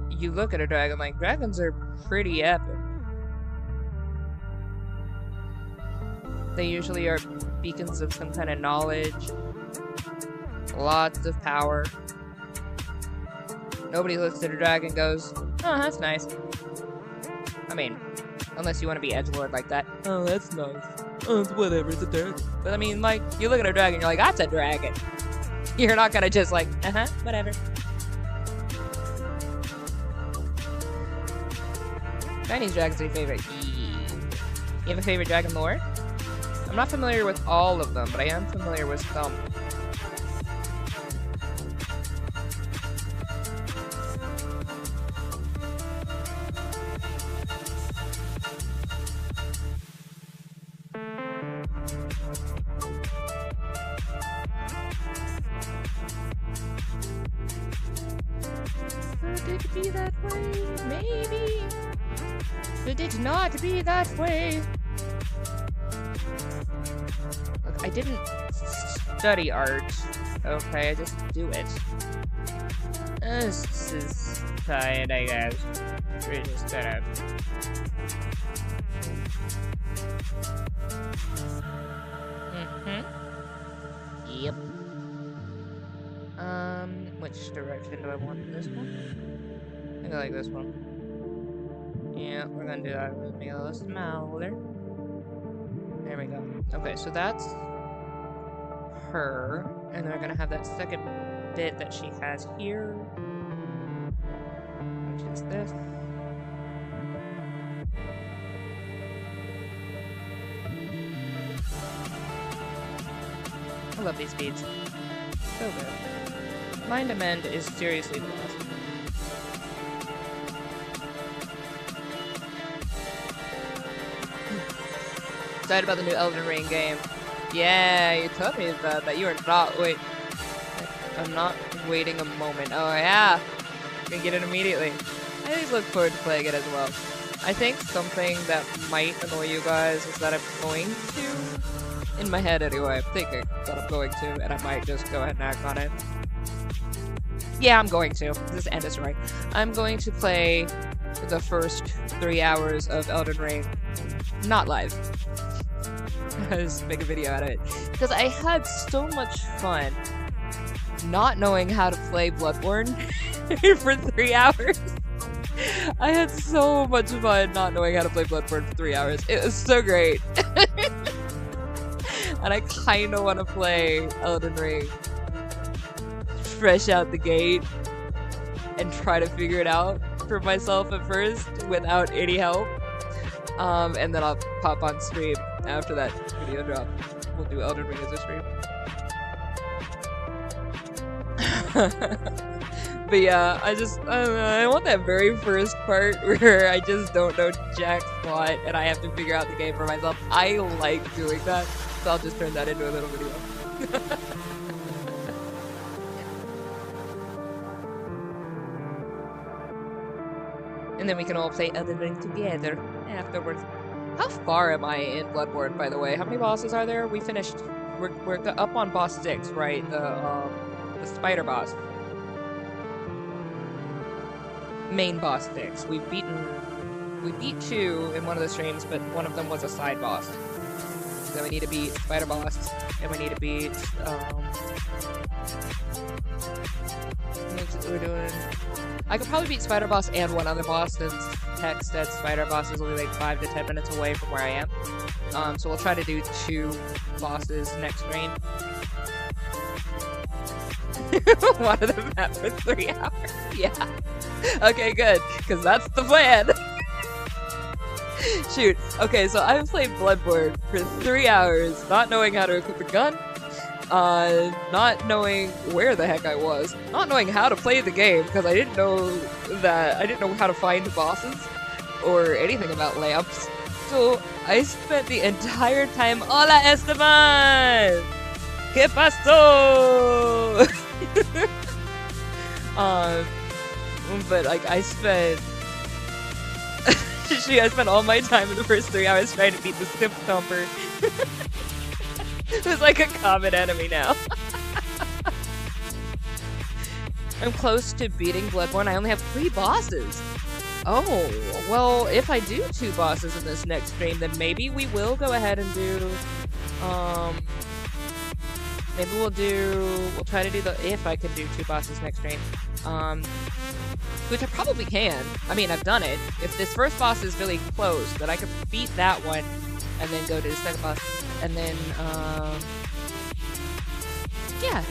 Speaker 1: you look at a dragon, like, dragons are pretty epic. They usually are beacons of some kind of knowledge, lots of power. Nobody looks at a dragon and goes, oh, that's nice. I mean, unless you want to be edgelord like that. Oh, that's nice. Oh, it's whatever, it's a dragon. But I mean, like, you look at a dragon, you're like, that's a dragon. You're not gonna just like, whatever. Chinese dragon's your favorite. You have a favorite dragon lore? I'm not familiar with all of them, but I am familiar with some. Could it be that way? Maybe. Could it not be that way? Look, I didn't study art. Okay, I just do it. This is fine, I guess. We're just gonna... Yep. Which direction do I want? This one? I think I like this one. Yeah, we're gonna do that with me a little smaller. There we go. Okay, so that's her. And then we're gonna have that second bit that she has here. Which is this. I love these beads. So good. Mind Amend is seriously the best. Excited about the new Elden Ring game. Yeah, you told me that you are not I'm not waiting a moment. Oh yeah, gonna get it immediately. I just look forward to playing it as well. I think something that might annoy you guys is that I'm going to, in my head anyway, I'm thinking that I'm going to, and I might just go ahead and act on it. Yeah, I'm going to. This end is right. I'm going to play the first 3 hours of Elden Ring, not live. Just make a video out of it. Because I had so much fun not knowing how to play Bloodborne for 3 hours. I had so much fun not knowing how to play Bloodborne for 3 hours. It was so great. And I kind of want to play Elden Ring fresh out the gate and try to figure it out for myself at first without any help. And then I'll pop on stream after that video drop. We'll do Elden Ring as a stream. But yeah, I don't know, I want that very first part where I just don't know jack squat and I have to figure out the game for myself. I like doing that, so I'll just turn that into a little video. And then we can all play Elden Ring together afterwards. How far am I in Bloodborne, by the way? How many bosses are there? We finished. We're up on boss 6, right? The spider boss. Main boss 6. We beat 2 in one of the streams, but one of them was a side boss. Then we need to beat spider boss, and we need to beat we're doing. I could probably beat spider boss and one other boss, since text at spider boss is only like 5 to 10 minutes away from where I am. So we'll try to do 2 bosses next stream. Water the map for 3 hours. Yeah. Okay, good, because that's the plan. Shoot. Okay, so I've played Bloodborne for 3 hours, not knowing how to equip a gun, not knowing where the heck I was, not knowing how to play the game, because I didn't know how to find bosses or anything about lamps. So I spent the entire time, Hola Esteban! ¿Qué pasó? But like I spent all my time in the first 3 hours trying to beat the Simp Thumper. Who's like a common enemy now. I'm close to beating Bloodborne. I only have 3 bosses. Oh, well, if I do 2 bosses in this next stream, then maybe we will go ahead and do, maybe we'll try to do if I can do 2 bosses next stream. Which I probably can. I mean, I've done it. If this first boss is really close, then I could beat that one and then go to the second boss. And then, yeah.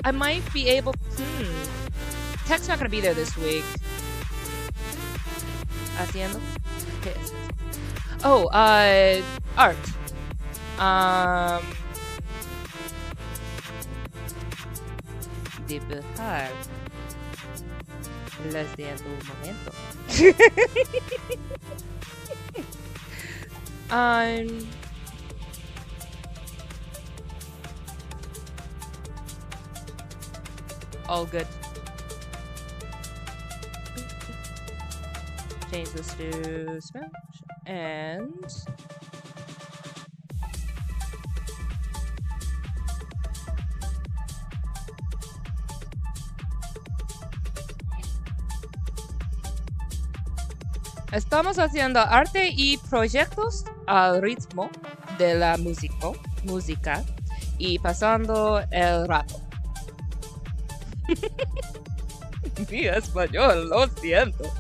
Speaker 1: I might be able to, Tech's not gonna be there this week. haciendo? ¿Qué es eso? Oh, art. Dibujar. Les di un momento. All good. Change this to Spanish and estamos haciendo arte y proyectos al ritmo de la música y pasando el rato. Mi español, lo siento.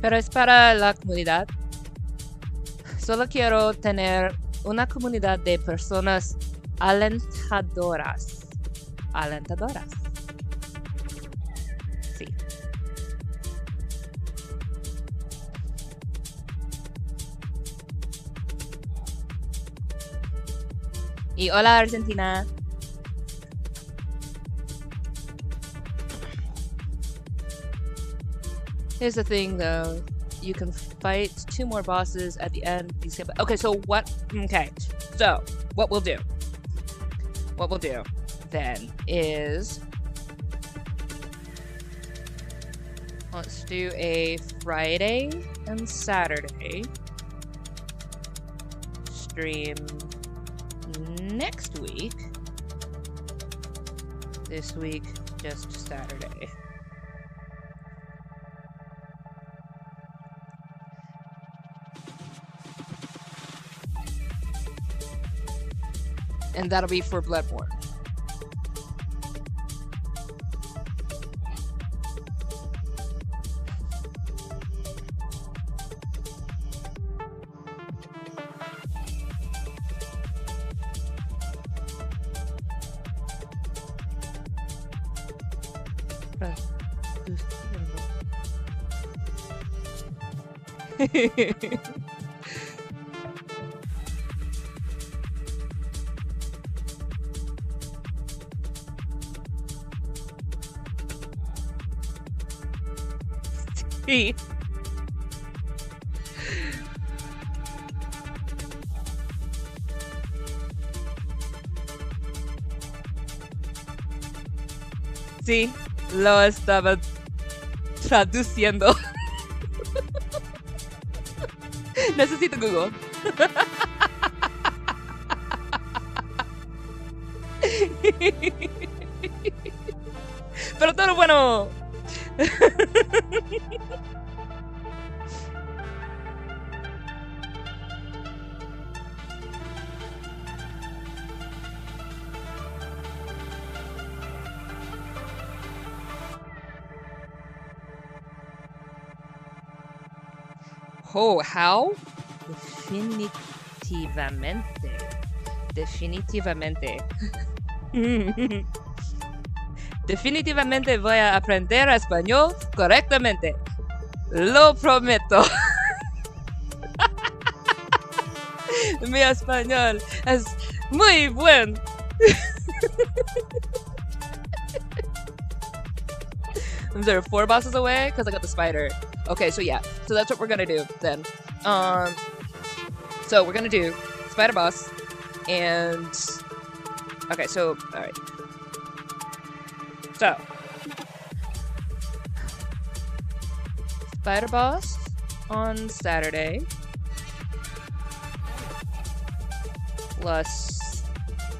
Speaker 1: Pero es para la comunidad. Solo quiero tener una comunidad de personas alentadoras. Alentadoras. Sí. Y hola, Argentina. Here's the thing, though. You can fight 2 more bosses at the end. Okay, so what? Okay, so what we'll do then is let's do a Friday and Saturday stream next week. This week, just Saturday. And that'll be for Bloodborne. Sí. Sí, lo estaba traduciendo. Necesito Google. Pero todo bueno. Oh, how? Definitivamente. Definitivamente. Definitivamente voy a aprender español correctamente. Lo prometo. Mi español es muy buen. Is there 4 bosses away? Because I got the spider. Okay, so yeah. So that's what we're gonna do then. So we're gonna do spider boss and okay, so alright. So spider boss on Saturday. Plus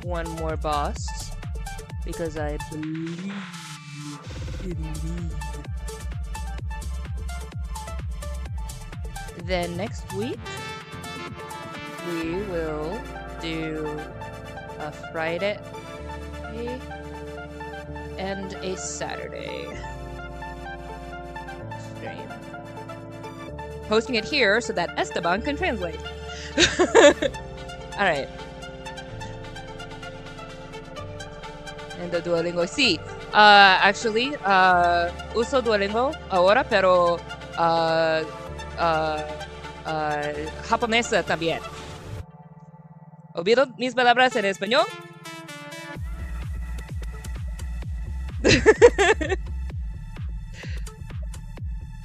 Speaker 1: 1 more boss because I believe indeed. Then next week we will do a Friday and a Saturday stream. Posting it here so that Esteban can translate. Alright. And the Duolingo, sí. Actually, uso Duolingo ahora, pero japonesa también. ¿Olvido mis palabras en español?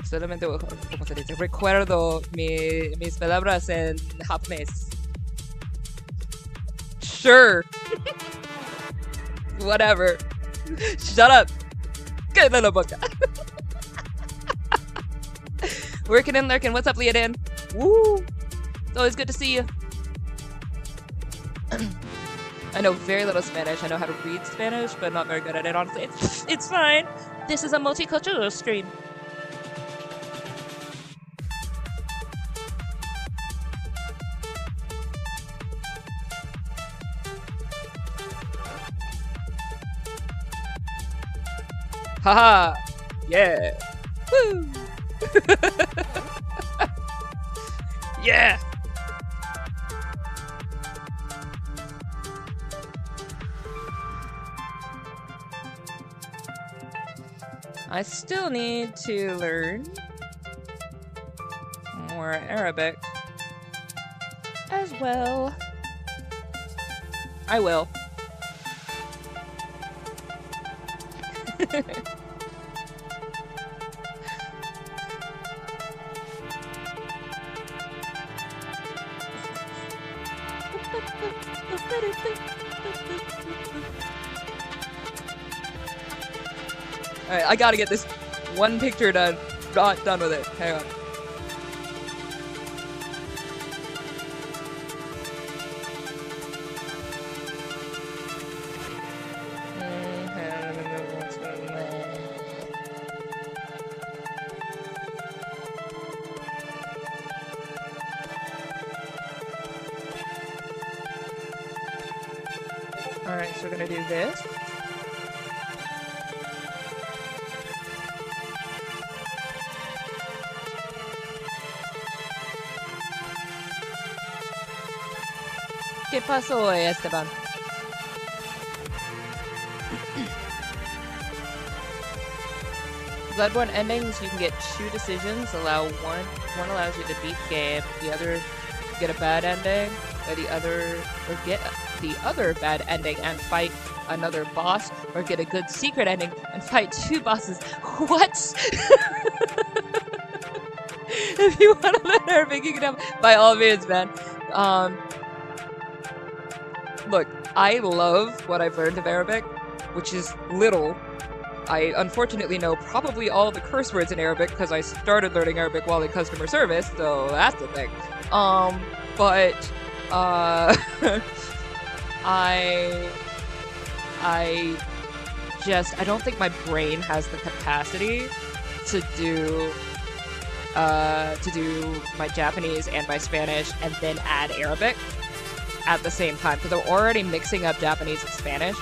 Speaker 1: Solamente, ¿cómo se dice? Recuerdo mis palabras en japonés. Sure. Whatever. Shut up. Get in the book. Working and lurking. What's up, Leodan? Woo. It's always good to see you. I know very little Spanish. I know how to read Spanish, but not very good at it, honestly. It's fine. This is a multicultural stream. Haha! Yeah! Woo! Yeah! I still need to learn more Arabic as well. I will. Alright, I gotta get this one picture done. Not done with it. Hang on. Alright, so we're gonna do this. ¿Qué pasó, Esteban? Bloodborne endings, you can get 2 decisions. One allows you to beat the game, the other get a bad ending, or get the other bad ending and fight another boss, or get a good secret ending and fight 2 bosses. What? If you want to learn Arabic, you can have by all means, man. Look, I love what I've learned of Arabic, which is little. I unfortunately know probably all the curse words in Arabic because I started learning Arabic while in customer service, so that's the thing. But I don't think my brain has the capacity to do my Japanese and my Spanish and then add Arabic at the same time, because I'm already mixing up Japanese and Spanish.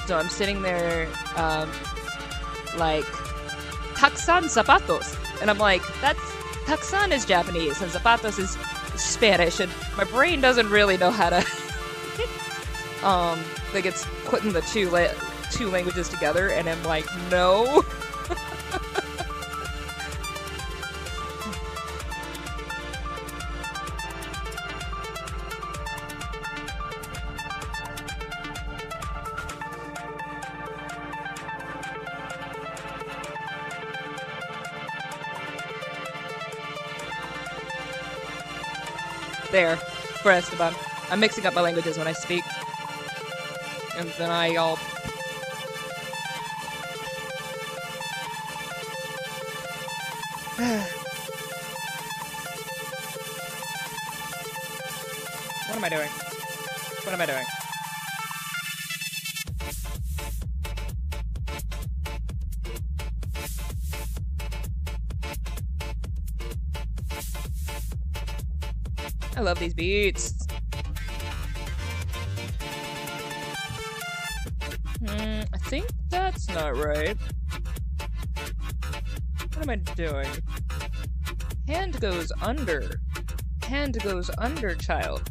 Speaker 1: So I'm sitting there like taksan zapatos, and I'm like, that's taksan is Japanese and zapatos is Spanish, and my brain doesn't really know how to like it's putting the two languages together, and I'm like, no. There, for Esteban. I'm mixing up my languages when I speak. And then I'll... What am I doing? What am I doing? I love these beats. think that's not right. What am I doing? Hand goes under. Hand goes under, child.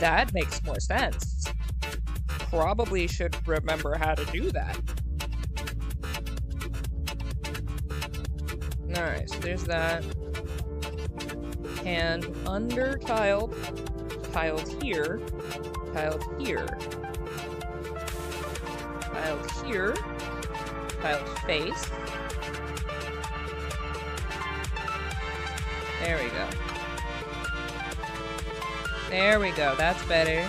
Speaker 1: That makes more sense. Probably should remember how to do that. Alright, so there's that. Hand under child. Child here. Child here. Child here. Child face. There we go. There we go. That's better.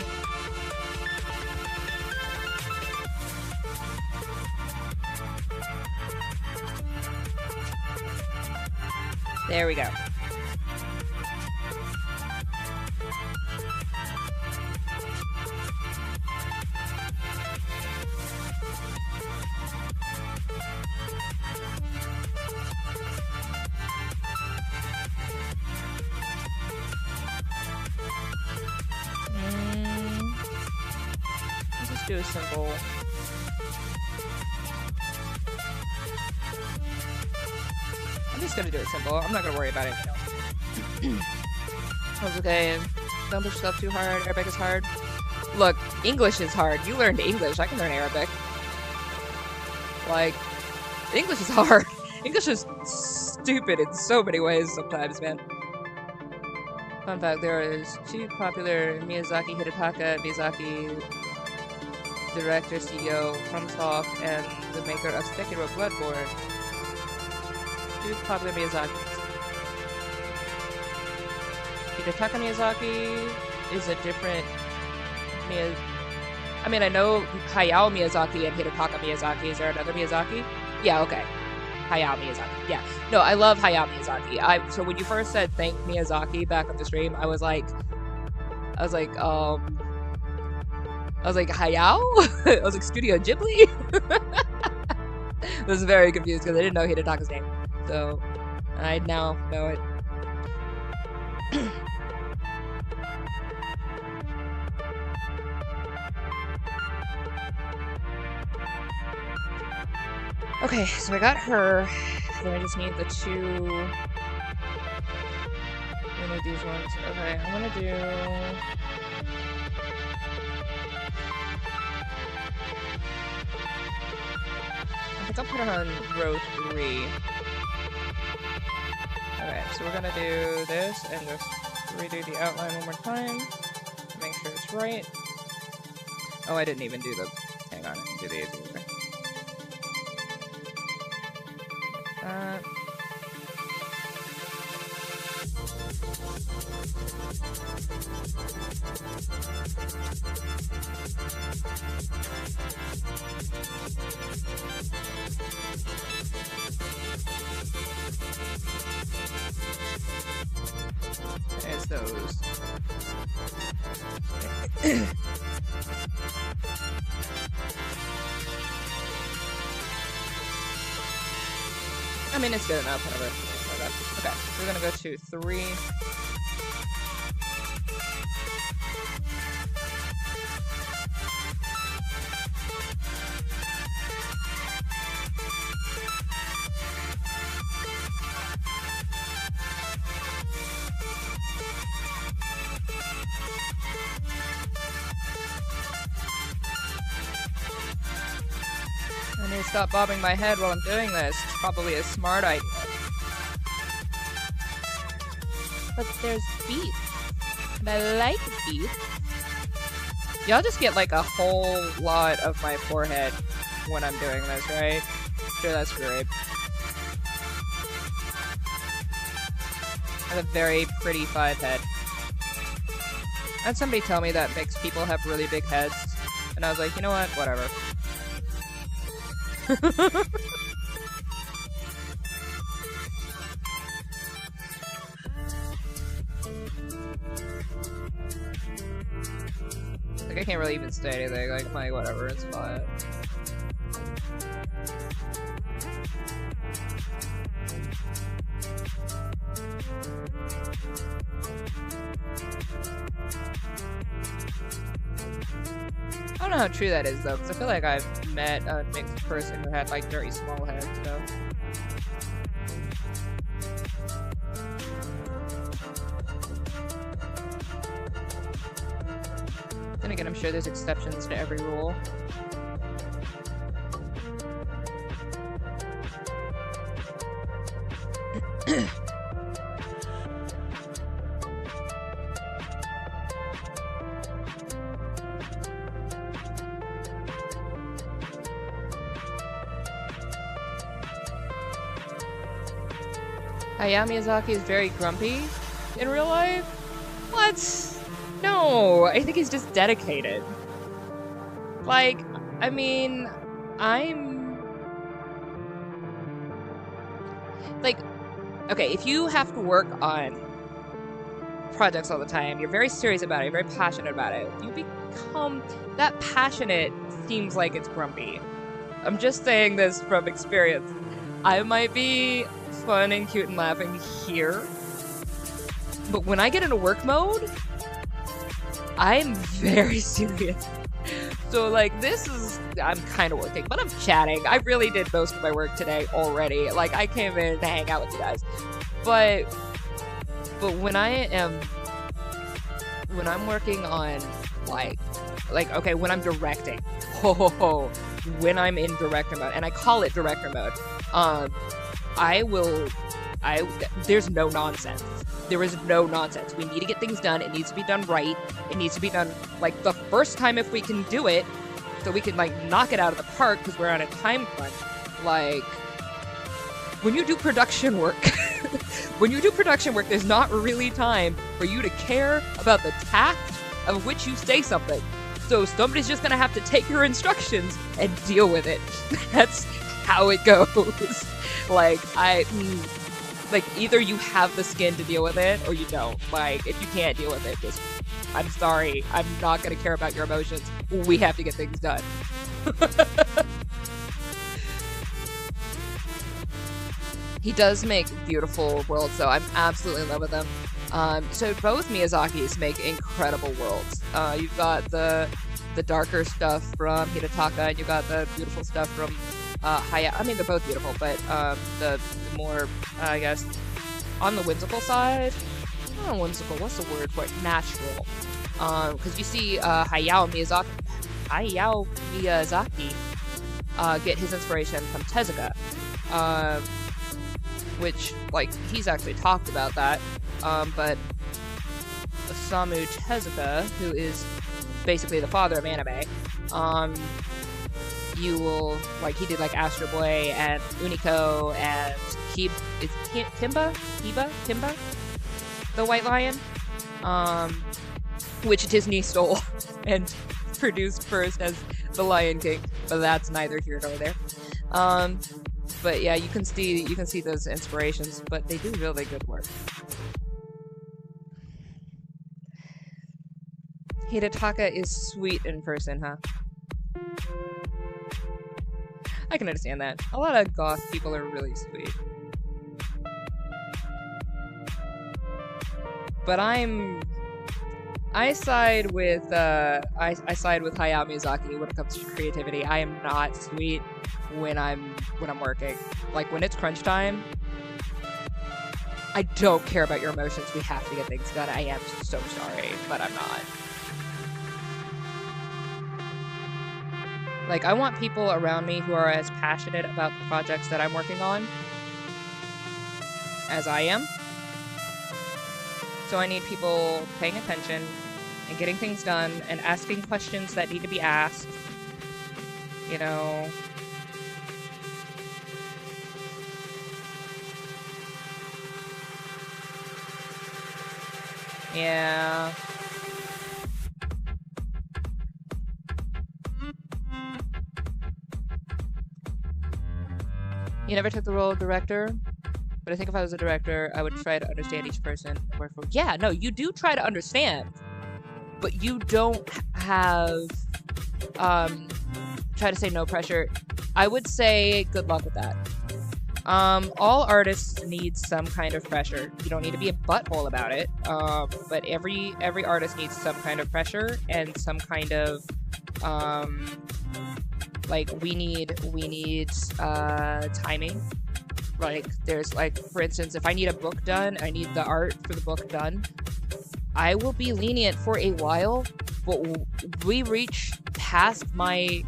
Speaker 1: There we go. Let's just do a simple. I'm just gonna do it simple. I'm not gonna worry about it. That's okay. Don't push yourself too hard. Arabic is hard. Look, English is hard. You learned English. I can learn Arabic. Like, English is hard. English is stupid in so many ways sometimes, man. Fun fact, there is two popular Miyazaki Miyazaki director, CEO, Krumsoft, and the maker of Sekiro Bloodborne. Two popular Miyazakis. Hidetaka Miyazaki is a different I mean, I know Hayao Miyazaki and Hidetaka Miyazaki. Is there another Miyazaki? Yeah, okay. Hayao Miyazaki. Yeah. No, I love Hayao Miyazaki. So when you first said thank Miyazaki back on the stream, I was like, Hayao? I was like, Studio Ghibli? I was very confused because I didn't know Hidetaka's name. So I now know it. Okay, so I got her. Then I just need the two. I need these ones. Okay, I'm gonna do. I think I'll put her on row 3. Okay, so we're gonna do this and just redo the outline one more time to make sure it's right. Oh, I didn't even do the. Hang on, I didn't do the either. There's those. I mean, it's good enough, whatever. Okay, so we're gonna go to 3. I need to stop bobbing my head while I'm doing this. It's probably a smart idea. But there's beats. And I like beats. Y'all just get like a whole lot of my forehead when I'm doing this, right? Sure, that's great. I have a very pretty 5 head. I had somebody tell me that makes people have really big heads. And I was like, you know what? Whatever. Like, I can't really even say anything. Like, I'm like, whatever, it's fine. I don't know how true that is, though, because I feel like I've met a mixed person who had like very small heads, so. Then again, I'm sure there's exceptions to every rule. Hayao Miyazaki is very grumpy in real life? What? No, I think he's just dedicated. Like, I mean, like, okay, if you have to work on projects all the time, you're very serious about it, you're very passionate about it, you become, that passionate seems like it's grumpy. I'm just saying this from experience. I might be fun and cute and laughing here, but when I get into work mode, I'm very serious. So like this is, I'm kind of working, but I'm chatting. I really did most of my work today already. Like I came in to hang out with you guys, but when I'm working on like okay, when I'm directing, when I'm in director mode, and I call it director mode, there's no nonsense. There is no nonsense. We need to get things done. It needs to be done right. It needs to be done like the first time if we can do it, so we can like knock it out of the park because we're on a time crunch. Like when you do production work, there's not really time for you to care about the tact of which you say something. So somebody's just gonna have to take your instructions and deal with it. That's how it goes. Like like either you have the skin to deal with it or you don't. Like if you can't deal with it, just I'm sorry, I'm not gonna care about your emotions. We have to get things done. He does make beautiful worlds, though. I'm absolutely in love with them. So both Miyazakis make incredible worlds. You've got the darker stuff from Hidetaka, and you've got the beautiful stuff from Hayao. I mean, they're both beautiful, but the more, I guess, on the whimsical side, not whimsical, what's the word for it? Natural. Because you see Hayao Miyazaki get his inspiration from Tezuka, which, like, he's actually talked about that, but Osamu Tezuka, who is basically the father of anime, you will, like, he did, like, Astro Boy and Unico and Timba? The White Lion? Which Disney stole and produced first as The Lion King, but that's neither here nor there. But yeah, you can see those inspirations, but they do really good work. Hidetaka is sweet in person, huh? I can understand that. A lot of goth people are really sweet. But I side with Hayao Miyazaki when it comes to creativity. I am not sweet when I'm working. Like when it's crunch time, I don't care about your emotions. We have to get things done. I am so sorry, but I'm not. Like, I want people around me who are as passionate about the projects that I'm working on as I am. So I need people paying attention and getting things done and asking questions that need to be asked. You know. Yeah. You never took the role of director, but I think if I was a director, I would try to understand each person. Yeah, no, you do try to understand, but you don't have, try to say no pressure. I would say good luck with that. All artists need some kind of pressure. You don't need to be a butthole about it, but every artist needs some kind of pressure and some kind of, Like we need timing. Like there's like, for instance, if I need a book done, I need the art for the book done, I will be lenient for a while, but we reach past my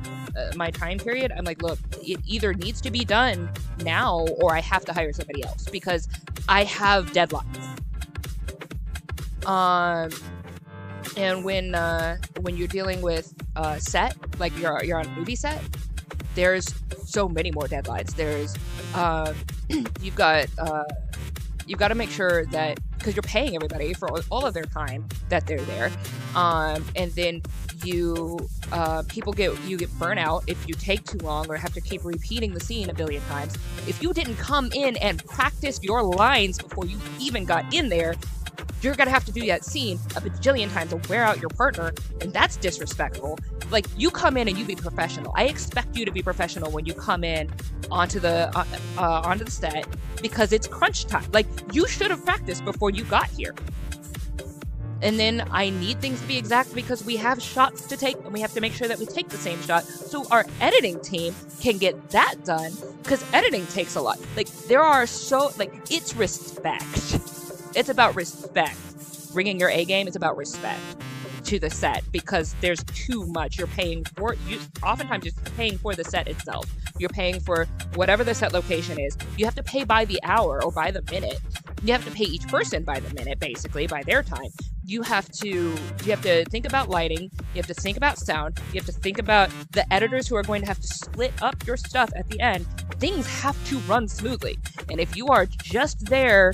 Speaker 1: my time period, I'm like, look, it either needs to be done now or I have to hire somebody else because I have deadlines. And when you're dealing with set, like you're on a movie set, there's so many more deadlines. There's you've got to make sure that, because you're paying everybody for all of their time that they're there, and then you get burnout if you take too long or have to keep repeating the scene a billion times. If you didn't come in and practice your lines before you even got in there, you're gonna have to do that scene a bajillion times and wear out your partner, and that's disrespectful. Like, you come in and you be professional. I expect you to be professional when you come in onto the set, because it's crunch time. Like, you should have practiced before you got here. And then I need things to be exact because we have shots to take and we have to make sure that we take the same shot so our editing team can get that done, because editing takes a lot. Like, it's respect. It's about respect. Bringing your A game is about respect to the set, because there's too much. You're paying for, oftentimes you're paying for the set itself. You're paying for whatever the set location is. You have to pay by the hour or by the minute. You have to pay each person by the minute, basically, by their time. You have to think about lighting. You have to think about sound. You have to think about the editors who are going to have to split up your stuff at the end. Things have to run smoothly. And if you are just there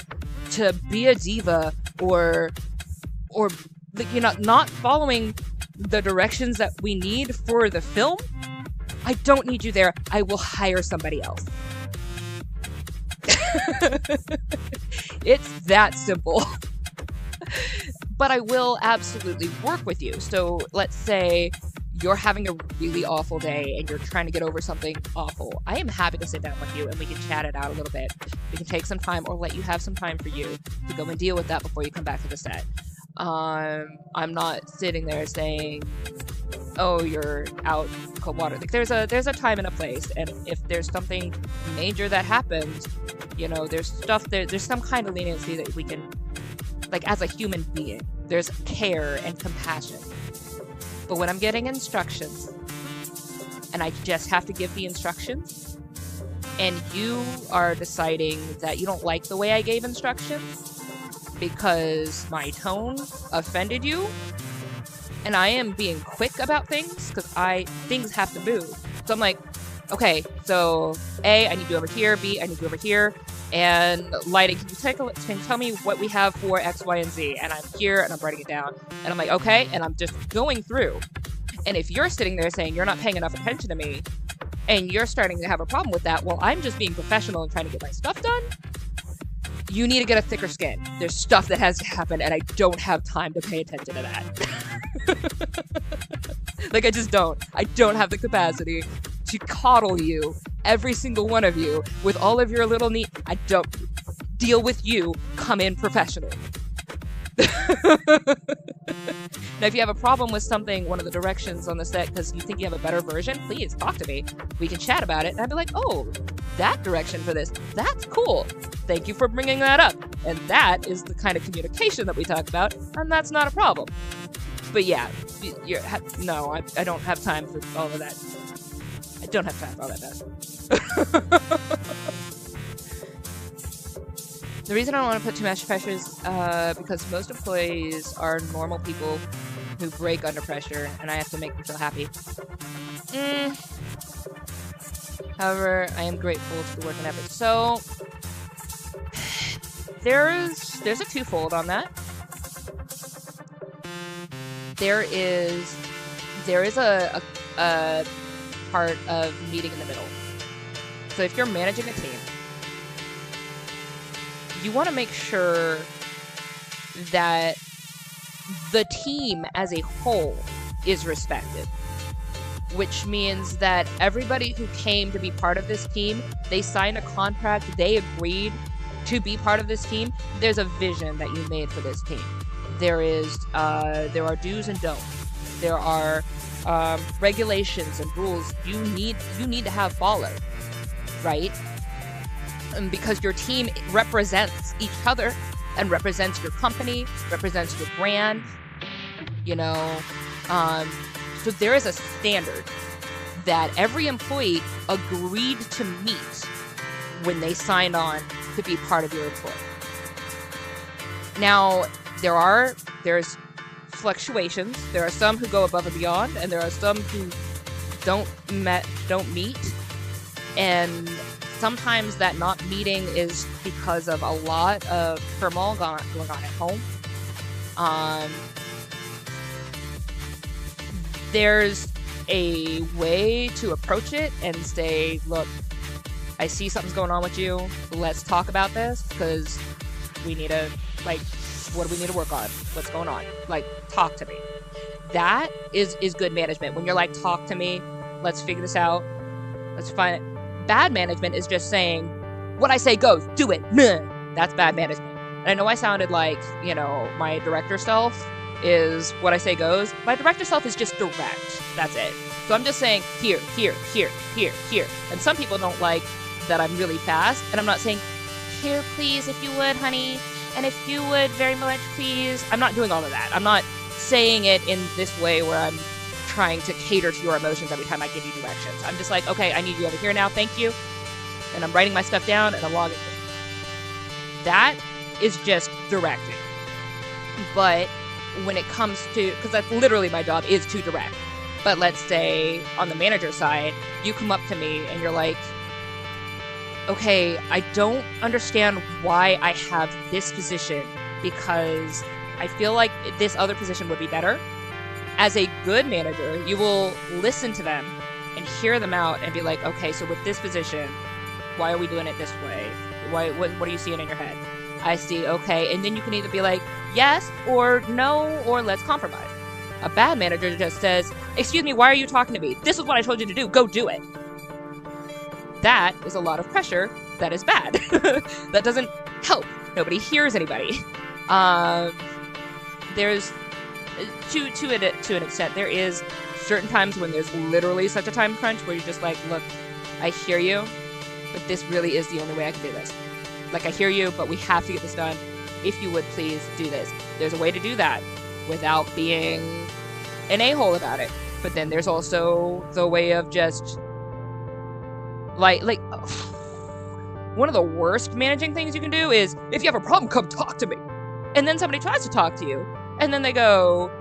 Speaker 1: to be a diva or not following the directions that we need for the film, I don't need you there. I will hire somebody else. It's that simple. But I will absolutely work with you. So let's say you're having a really awful day and you're trying to get over something awful. I am happy to sit down with you and we can chat it out a little bit. We can take some time, or let you have some time for you to go and deal with that before you come back to the set. I'm not sitting there saying, oh, you're out cold water. Like, there's a time and a place, and if there's something major that happens, there's some kind of leniency that we can, like, as a human being, there's care and compassion. But when I'm getting instructions and I just have to give the instructions, and you are deciding that you don't like the way I gave instructions because my tone offended you, and I am being quick about things because things have to move. So I'm like, okay, so A, I need you over here. B, I need you over here. And lighting, can you tell me what we have for X, Y, and Z? And I'm here and I'm writing it down. And I'm like, okay. And I'm just going through. And if you're sitting there saying you're not paying enough attention to me and you're starting to have a problem with that, well, I'm just being professional and trying to get my stuff done. You need to get a thicker skin. There's stuff that has to happen, and I don't have time to pay attention to that. Like, I just don't. I don't have the capacity to coddle you, every single one of you, with all of your little neat. I don't deal with you. Come in professionally. Now, if you have a problem with something, one of the directions on the set, because you think you have a better version, please talk to me. We can chat about it, and I'd be like, oh, that direction for this, that's cool. Thank you for bringing that up. And that is the kind of communication that we talk about, and that's not a problem. But yeah, no, I don't have time for all of that. I don't have time for all that mess. The reason I don't want to put too much pressure is because most employees are normal people who break under pressure, and I have to make them feel happy. However, I am grateful to the work and effort. So there's a twofold on that. There is a part of meeting in the middle. So if you're managing a team, you want to make sure that the team as a whole is respected, which means that everybody who came to be part of this team, they signed a contract, they agreed to be part of this team. There's a vision that you made for this team. There are do's and don'ts. There are regulations and rules you need to have followed, right? And because your team represents each other and represents your company, represents your brand, you know, so there is a standard that every employee agreed to meet when they signed on to be part of your employee. Now, there's fluctuations. There are some who go above and beyond, and there are some who don't meet. And sometimes that not meeting is because of a lot of turmoil going on at home. There's a way to approach it and say, look, I see something's going on with you. Let's talk about this, because we need to, like, what do we need to work on? What's going on? Like, talk to me. That is good management. When you're like, talk to me, let's figure this out, let's find it. Bad management is just saying, what I say goes, do it. That's bad management. And I know I sounded like, you know, my director self is what I say goes. My director self is just direct. That's it. So I'm just saying here, here, here, here, here. And some people don't like that I'm really fast. And I'm not saying, here, please, if you would, honey. And if you would very much, please. I'm not doing all of that. I'm not saying it in this way where I'm trying to cater to your emotions every time I give you directions. I'm just like, okay, I need you over here now. Thank you. And I'm writing my stuff down and I'm logging it. That is just directing. But when it comes to, because that's literally my job, is to direct. But let's say on the manager side, you come up to me and you're like, okay, I don't understand why I have this position, because I feel like this other position would be better. As a good manager, you will listen to them and hear them out and be like, okay, so with this position, why are we doing it this way? What are you seeing in your head? I see, okay. And then you can either be like, yes, or no, or let's compromise. A bad manager just says, excuse me, why are you talking to me? This is what I told you to do. Go do it. That is a lot of pressure. That is bad. That doesn't help. Nobody hears anybody. There's, to an extent, there is certain times when there's literally such a time crunch where you're just like, look, I hear you, but this really is the only way I can do this. Like, I hear you, but we have to get this done. If you would please do this. There's a way to do that without being an a-hole about it. But then there's also the way of just like one of the worst managing things you can do is, if you have a problem, come talk to me. And then somebody tries to talk to you, and then they go,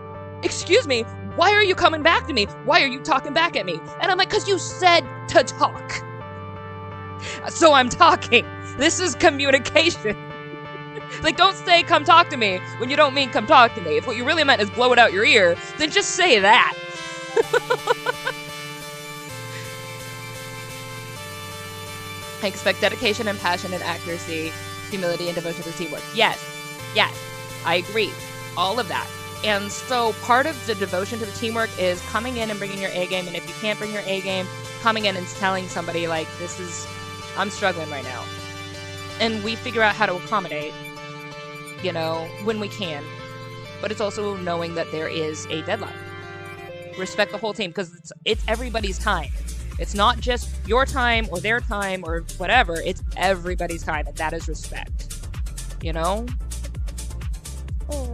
Speaker 1: excuse me, why are you coming back to me? Why are you talking back at me? And I'm like, because you said to talk. So I'm talking. This is communication. Like, don't say come talk to me when you don't mean come talk to me. If what you really meant is blow it out your ear, then just say that. I expect dedication and passion and accuracy, humility and devotion to teamwork. Yes, I agree. All of that. And so part of the devotion to the teamwork is coming in and bringing your A game. And if you can't bring your A game, coming in and telling somebody, like, I'm struggling right now. And we figure out how to accommodate, you know, when we can. But it's also knowing that there is a deadline. Respect the whole team, because it's everybody's time. It's not just your time or their time or whatever. It's everybody's time, and that is respect. You know? Oh.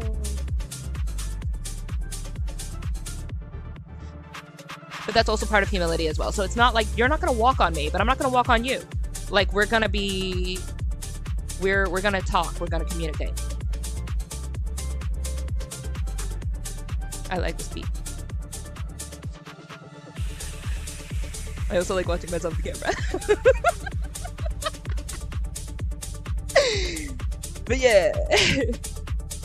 Speaker 1: But that's also part of humility as well. So it's not like, you're not going to walk on me, but I'm not going to walk on you. Like, we're going to be... We're going to talk. We're going to communicate. I like this beat. I also like watching myself on the camera.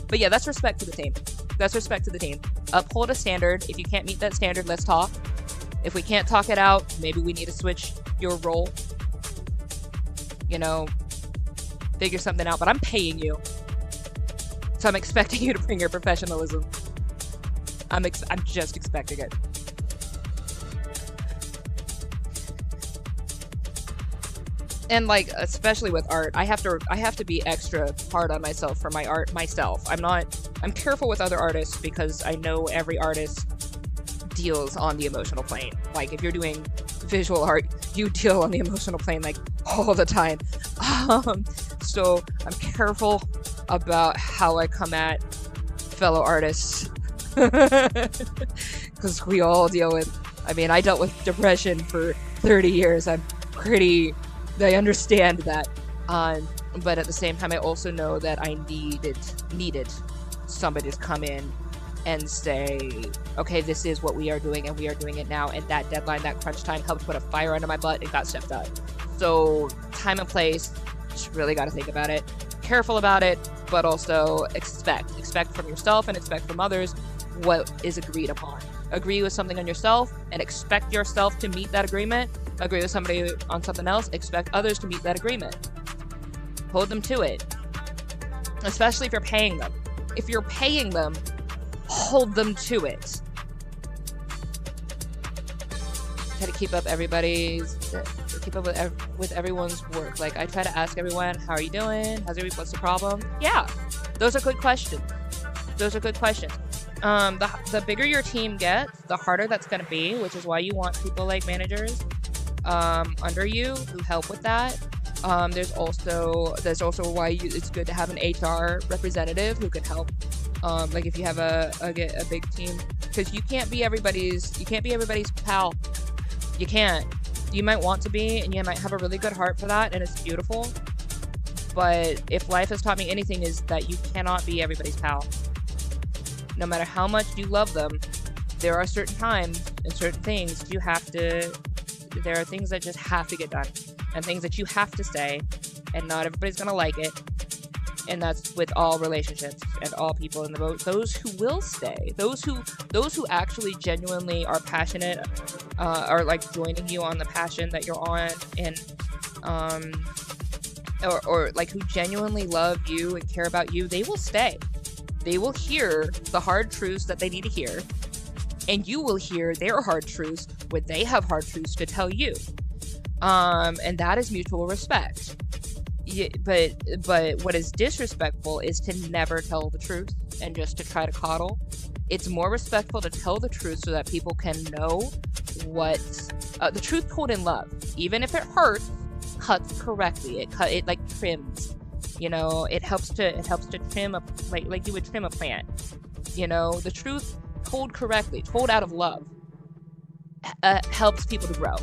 Speaker 1: But yeah, that's respect to the team. That's respect to the team. Uphold a standard. If you can't meet that standard, let's talk. If we can't talk it out, maybe we need to switch your role. You know, figure something out. But I'm paying you, so I'm expecting you to bring your professionalism. I'm just expecting it. And like, especially with art, I have to be extra hard on myself for my art myself. I'm careful with other artists because I know every artist deals on the emotional plane. Like, if you're doing visual art, you deal on the emotional plane, like, all the time. So I'm careful about how I come at fellow artists. Because we all deal with, I mean, I dealt with depression for 30 years. I understand that. But at the same time, I also know that I needed somebody to come in and say, okay, this is what we are doing, and we are doing it now. And that deadline, that crunch time, helped put a fire under my butt and got stuff done. So time and place, just really got to think about it. Careful about it, but also expect from yourself and expect from others what is agreed upon. Agree with something on yourself and expect yourself to meet that agreement. Agree with somebody on something else, expect others to meet that agreement. Hold them to it, especially if you're paying them. If you're paying them, hold them to it. Try to keep up with everyone's work. Like, I try to ask everyone, how are you doing? What's the problem? Yeah, those are good questions. The bigger your team gets, the harder that's going to be, which is why you want people like managers under you who help with that. There's also why it's good to have an HR representative who can help. Like, if you have a big team, because you can't be everybody's pal. You can't. You might want to be, and you might have a really good heart for that, and it's beautiful. But if life has taught me anything, is that you cannot be everybody's pal. No matter how much you love them, there are certain times and certain things there are things that just have to get done, and things that you have to say, and not everybody's gonna like it. And that's with all relationships and all people in the boat. Those who will stay, those who actually genuinely are passionate, are like joining you on the passion that you're on, and or like who genuinely love you and care about you, they will stay. They will hear the hard truths that they need to hear, and you will hear their hard truths when they have hard truths to tell you. And that is mutual respect. Yeah, but what is disrespectful is to never tell the truth and just to try to coddle. It's more respectful to tell the truth so that people can know what the truth told in love, even if it hurts, cuts correctly. It like trims, you know. It helps to trim a like you would trim a plant. You know, the truth told correctly, told out of love, helps people to grow.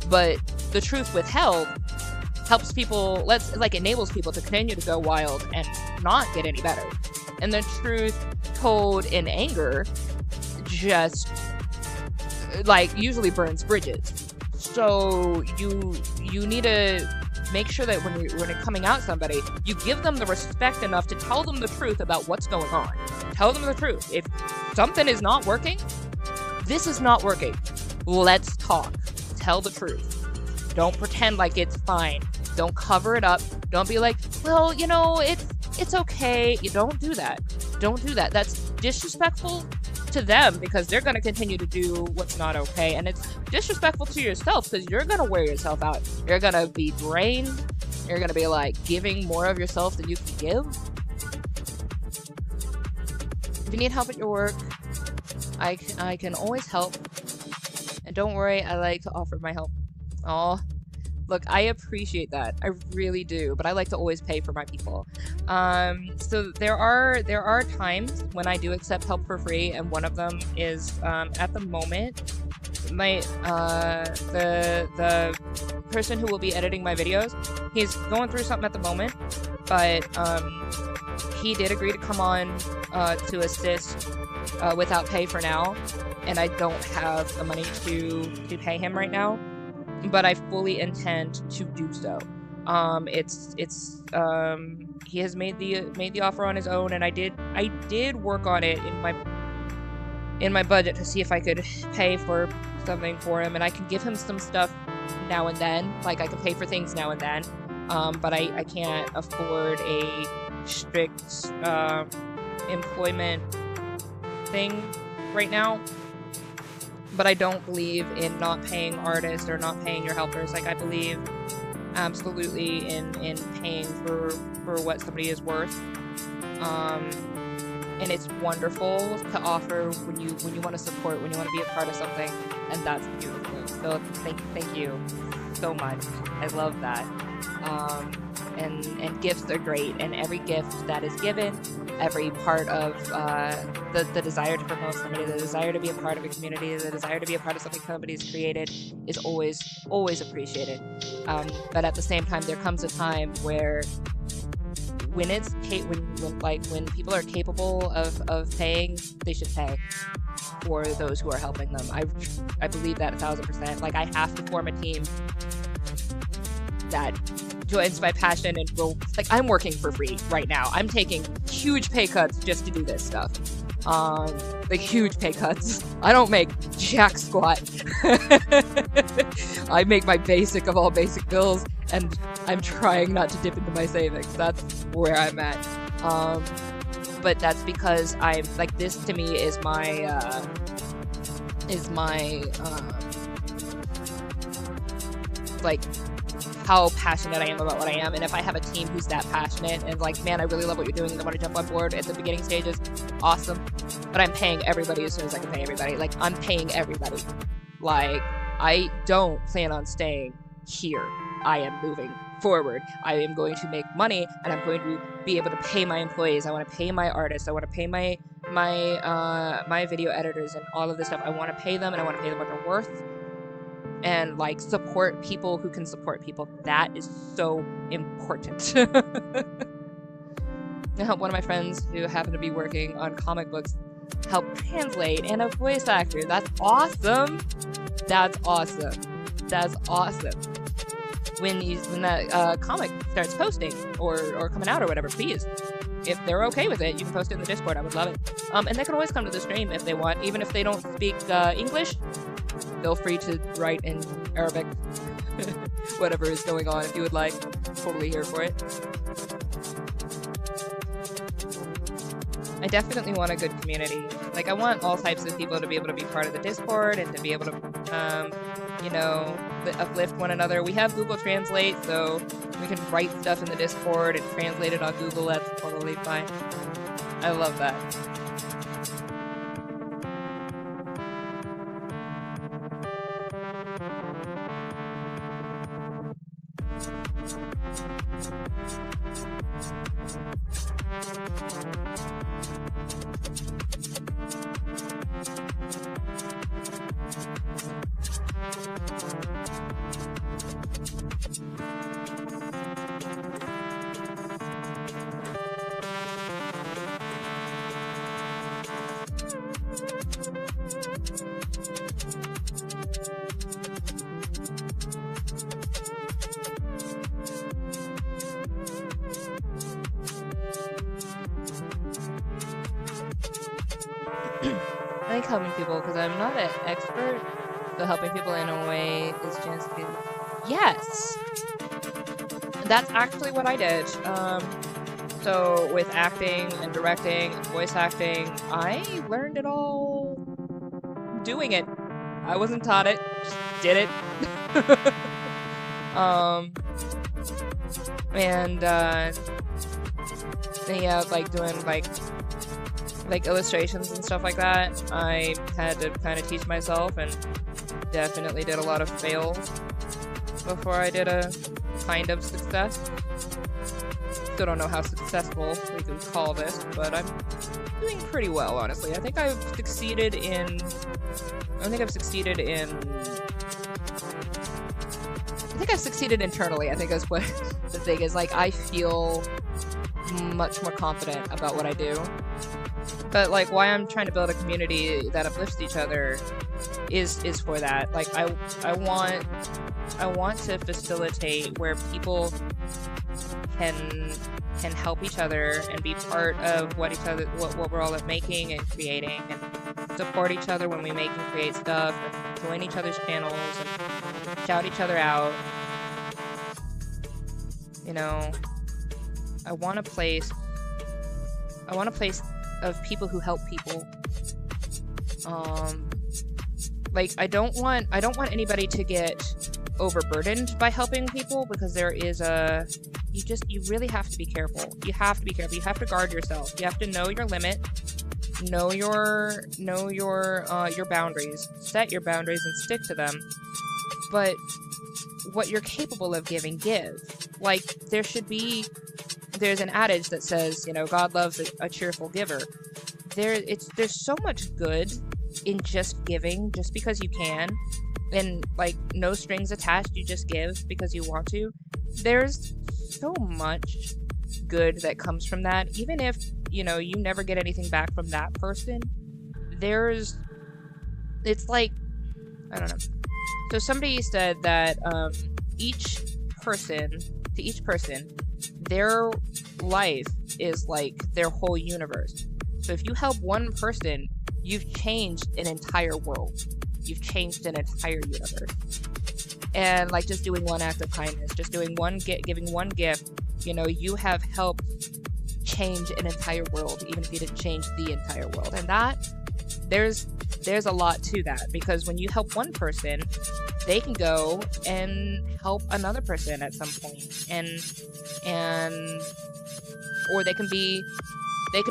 Speaker 1: But the truth withheld helps people, enables people to continue to go wild and not get any better. And the truth told in anger just, usually burns bridges. So you need to make sure that when you're coming out somebody, you give them the respect enough to tell them the truth about what's going on. Tell them the truth. If something is not working, this is not working. Let's talk. Tell the truth. Don't pretend like it's fine. Don't cover it up. Don't be like, well, you know, it's okay. You don't do that. Don't do that. That's disrespectful to them because they're going to continue to do what's not okay. And it's disrespectful to yourself because you're going to wear yourself out. You're going to be drained. You're going to be giving more of yourself than you can give. If you need help at your work, I can always help. And don't worry, I like to offer my help. Oh, look, I appreciate that. I really do. But I like to always pay for my people. So there are times when I do accept help for free, and one of them is at the moment, the person who will be editing my videos, he's going through something at the moment, but he did agree to come on to assist without pay for now, and I don't have the money to pay him right now. But I fully intend to do so. He has made the offer on his own, and I did work on it in my budget to see if I could pay for something for him, and I can give him some stuff now and then. Like, I can pay for things now and then, but I can't afford a strict employment thing right now. But I don't believe in not paying artists or not paying your helpers. I believe absolutely in paying for what somebody is worth. and it's wonderful to offer when you want to support, when you want to be a part of something, and that's beautiful. So thank you so much. I love that. And gifts are great, and every gift that is given, every part of the desire to promote somebody, the desire to be a part of a community, the desire to be a part of something somebody's created is always appreciated. But at the same time, there comes a time where when people are capable of paying, they should pay for those who are helping them. I believe that 1000%. Like, I have to form a team that joins my passion and will, like, I'm working for free right now. I'm taking huge pay cuts just to do this stuff. Like, huge pay cuts. I don't make jack squat. I make my basic of all basic bills, and I'm trying not to dip into my savings. That's where I'm at. But that's because I'm, like, this to me is my like, how passionate I am about what I am. And if I have a team who's that passionate and like, man, I really love what you're doing and they want to jump on board at the beginning stages, awesome. But I'm paying everybody as soon as I can pay everybody. Like, I'm paying everybody. Like, I don't plan on staying here. I am moving forward. I am going to make money, and I'm going to be able to pay my employees. I want to pay my artists. I want to pay my video editors and all of this stuff. I want to pay them, and I want to pay them what they're worth. And, like, support people who can support people. That is so important. One of my friends who happened to be working on comic books helped translate, and a voice actor. That's awesome. That's awesome. That's awesome. When that comic starts posting or coming out or whatever, please, if they're okay with it, you can post it in the Discord. I would love it. And they can always come to the stream if they want, even if they don't speak English. Feel free to write in Arabic, whatever is going on, if you would like. Totally here for it. I definitely want a good community. Like, I want all types of people to be able to be part of the Discord and to be able to, you know, uplift one another. We have Google Translate, so we can write stuff in the Discord and translate it on Google. That's totally fine. I love that. I like helping people because I'm not an expert, so helping people in a way is just yes. That's actually what I did. So with acting and directing and voice acting, I learned it all doing it. I wasn't taught it, just did it. Yeah, like doing like illustrations and stuff like that, I had to kind of teach myself, and definitely did a lot of fails before I did a kind of success. Still don't know how successful we can call this, but I'm doing pretty well, honestly. I think I've succeeded internally. I think that's what the thing is. Like, I feel much more confident about what I do. But, like, why I'm trying to build a community that uplifts each other is for that. Like, I want to facilitate where people can help each other and be part of what we're all making and creating, and support each other when we make and create stuff, and join each other's channels and shout each other out. You know, I want a place of people who help people. Like, I don't want anybody to get overburdened by helping people, because there is a you really have to be careful. You have to be careful. You have to guard yourself. You have to know your limit, know your boundaries, set your boundaries and stick to them. But what you're capable of giving, give. Like, there's an adage that says, you know, God loves a cheerful giver. There's so much good in just giving, just because you can, and like no strings attached, you just give because you want to. There's so much good that comes from that, even if, you know, you never get anything back from that person. It's like, I don't know. So somebody said that each person, their life is like their whole universe. So if you help one person, you've changed an entire world. You've changed an entire universe. And like just doing one act of kindness, just doing giving one gift, you know, you have helped change an entire world, even if you didn't change the entire world. And that, there's a lot to that, because when you help one person, they can go and help another person at some point, or they can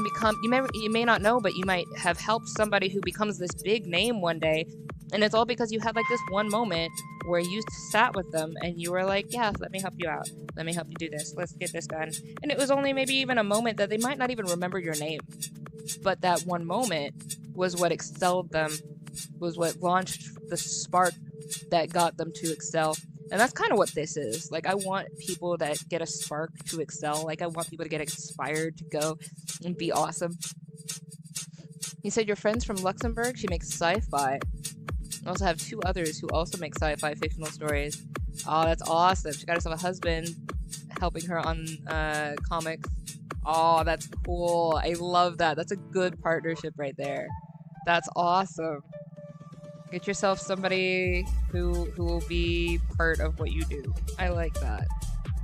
Speaker 1: become, you may not know, but you might have helped somebody who becomes this big name one day, and it's all because you had like this one moment where you sat with them and you were like, yeah, let me help you out, let me help you do this, let's get this done. And it was only maybe even a moment that they might not even remember your name, but that one moment was what excelled them, was what launched the spark that got them to excel. And that's kind of what this is. Like, I want people that get a spark to excel. Like, I want people to get inspired to go and be awesome. You said your friend's from Luxembourg? She makes sci-fi. I also have 2 others who also make sci-fi fictional stories. Oh, that's awesome. She got herself a husband helping her on comics. Oh, that's cool. I love that. That's a good partnership right there. That's awesome. Get yourself somebody who will be part of what you do. I like that.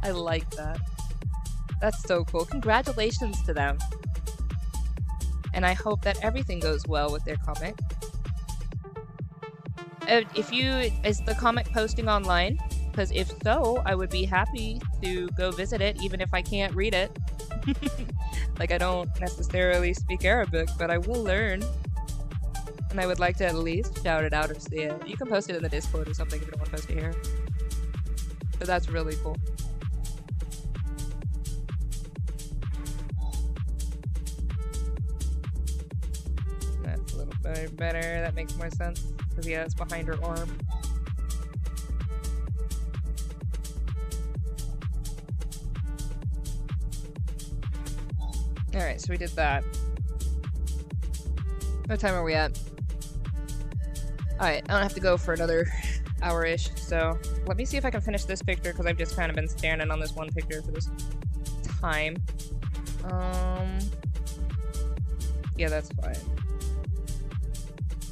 Speaker 1: I like that. That's so cool. Congratulations to them. And I hope that everything goes well with their comic. Is the comic posting online? Because if so, I would be happy to go visit it, even if I can't read it. Like, I don't necessarily speak Arabic, but I will learn. And I would like to at least shout it out or see it. You can post it in the Discord or something if you don't want to post it here. But that's really cool. That's a little bit better. That makes more sense. Because, yeah, it's behind her arm. Alright, so we did that. What time are we at? Alright, I don't have to go for another hour-ish, so let me see if I can finish this picture, because I've just kind of been standing on this one picture for this time. Yeah, that's fine.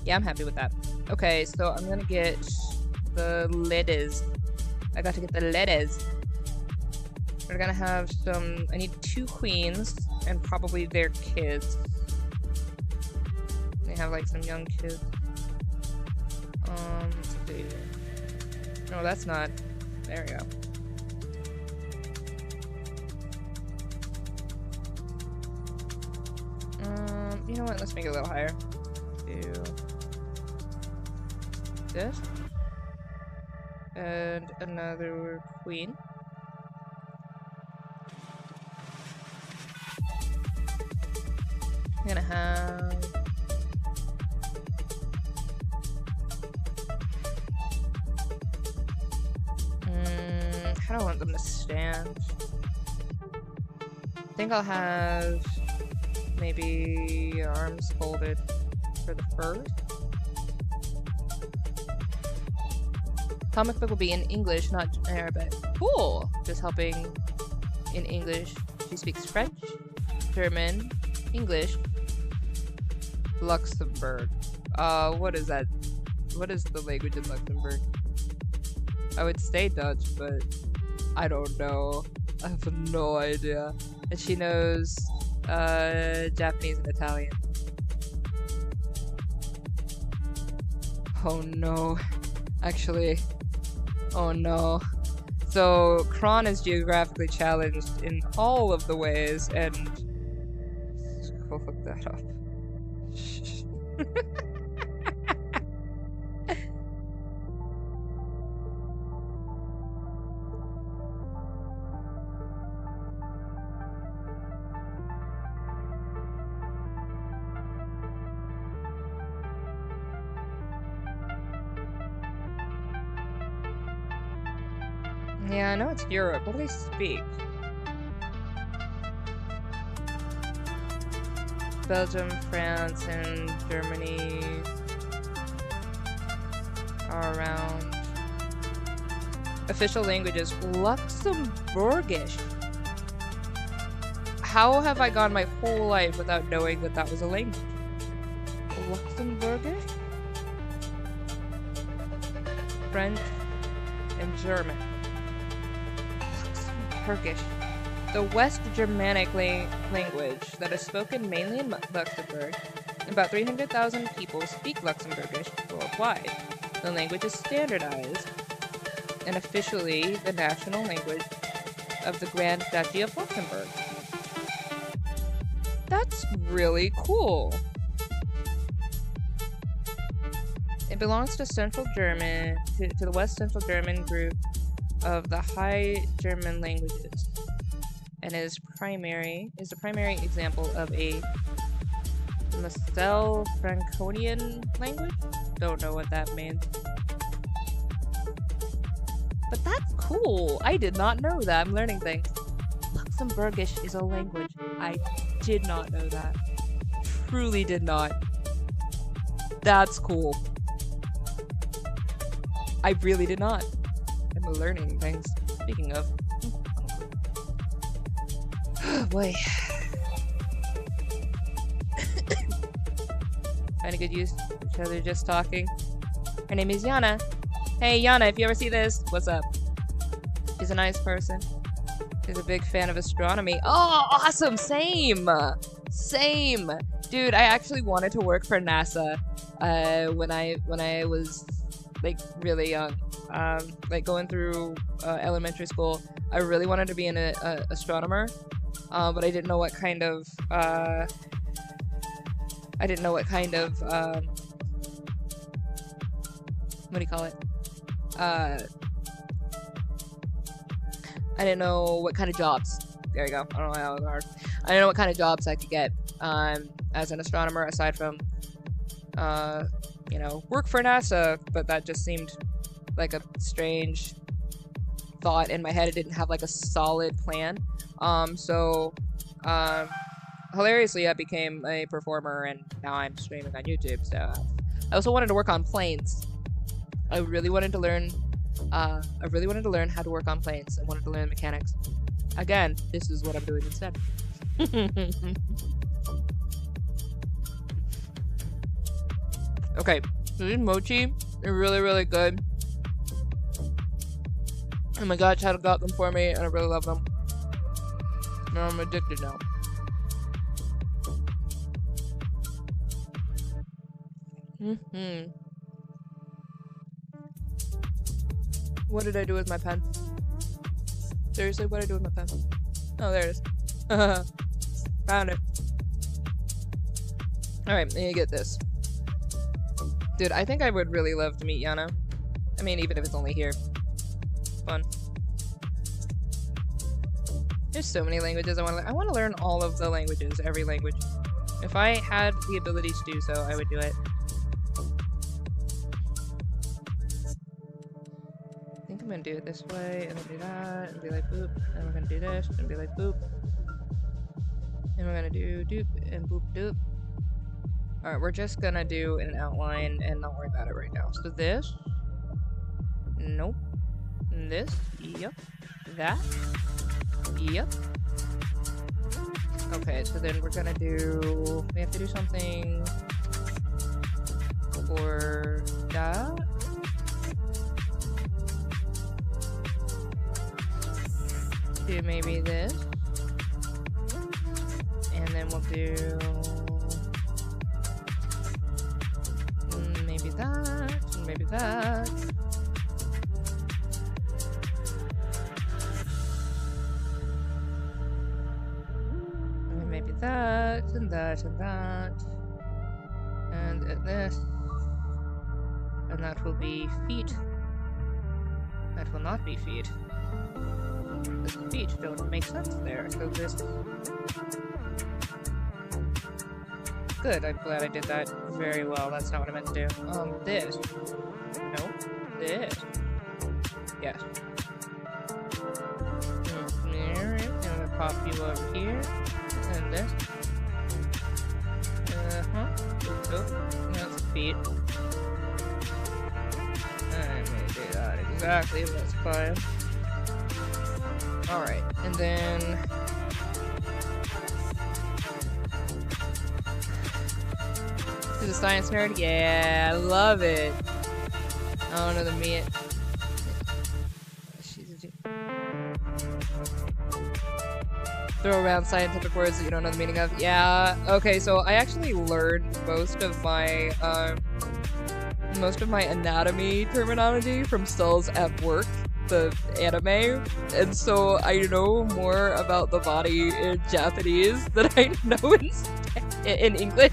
Speaker 1: Yeah, I'm happy with that. Okay, so I'm gonna get the letters. I got to get the letters. We're gonna have some... I need 2 queens, and probably their kids. They have, like, some young kids. Let's see. No, that's not... There we go. You know what? Let's make it a little higher. Do this. And another queen. I'm gonna have... I don't want them to stand. I think I'll have maybe arms folded for the first. Comic book will be in English, not Arabic. Cool! Just helping in English. She speaks French, German, English, Luxembourg. What is that? What is the language in Luxembourg? I would say Dutch, but I don't know. I have no idea. And she knows Japanese and Italian. Oh no. Actually, oh no. So Chron is geographically challenged in all of the ways, and go look that up. Yeah, I know it's Europe. What do they speak? Belgium, France, and Germany are around. Official languages, Luxembourgish. How have I gone my whole life without knowing that that was a language? Luxembourgish? French and German. Luxembourgish. The West Germanic language that is spoken mainly in Luxembourg. About 300,000 people speak Luxembourgish worldwide. The language is standardized and officially the national language of the Grand Duchy of Luxembourg. That's really cool. It belongs to Central German, to the West Central German group of the High German languages, and is a primary example of a Moselle Franconian language. Don't know what that means. But that's cool. I did not know that. I'm learning things. Luxembourgish is a language. I did not know that. Truly did not. That's cool. I really did not. I'm learning things. Speaking of. Oh boy. Find a good use of each other just talking. Her name is Yana. Hey Yana, if you ever see this, what's up? She's a nice person. She's a big fan of astronomy. Oh, awesome! Same! Same! Dude, I actually wanted to work for NASA when I was like really young. Like going through elementary school, I really wanted to be an astronomer, but I didn't know what kind of what do you call it? I didn't know what kind of jobs. There you go. I don't know how it was hard. I didn't know what kind of jobs I could get as an astronomer aside from you know, work for NASA, but that just seemed like a strange thought in my head. It didn't have like a solid plan. Hilariously, I became a performer, and now I'm streaming on YouTube. So I also wanted to work on planes. I really wanted to learn how to work on planes. I wanted to learn mechanics. Again, this is what I'm doing instead. Okay, so these mochi are really, really good. Oh my god, Chad got them for me, and I really love them. Now I'm addicted now. What did I do with my pen? Seriously, what did I do with my pen? Oh, there it is. Found it. Alright, let me get this. Dude, I think I would really love to meet Yana. I mean, even if it's only here. It's fun. There's so many languages I want to learn. I want to learn all of the languages, every language. If I had the ability to do so, I would do it. I think I'm gonna do it this way, and then do that, and be like boop, and we're gonna do this, and be like boop. And we're gonna do doop, and boop doop. Alright, we're just gonna do an outline and not worry about it right now. So this. Nope. This. Yep. That. Yep. Okay, so then we're gonna do... We have to do something for that. Do maybe this. And then we'll do... maybe that, and maybe that. that, and that, and that. And this. And that will be feet. That will not be feet. This feet don't make sense there, so this... Good, I'm glad I did that very well. That's not what I meant to do. This. No. This. Yes. Alright, I'm gonna pop you over here. And this. Oh, that's feet. I'm gonna do that exactly, that's fine. Alright, and then... She's a science nerd? Yeah, I love it. I don't know the meat. Throw around scientific words that you don't know the meaning of. Yeah, okay, so I actually learned most of my anatomy terminology from Cells at Work, the anime, and so I know more about the body in Japanese than I know in English.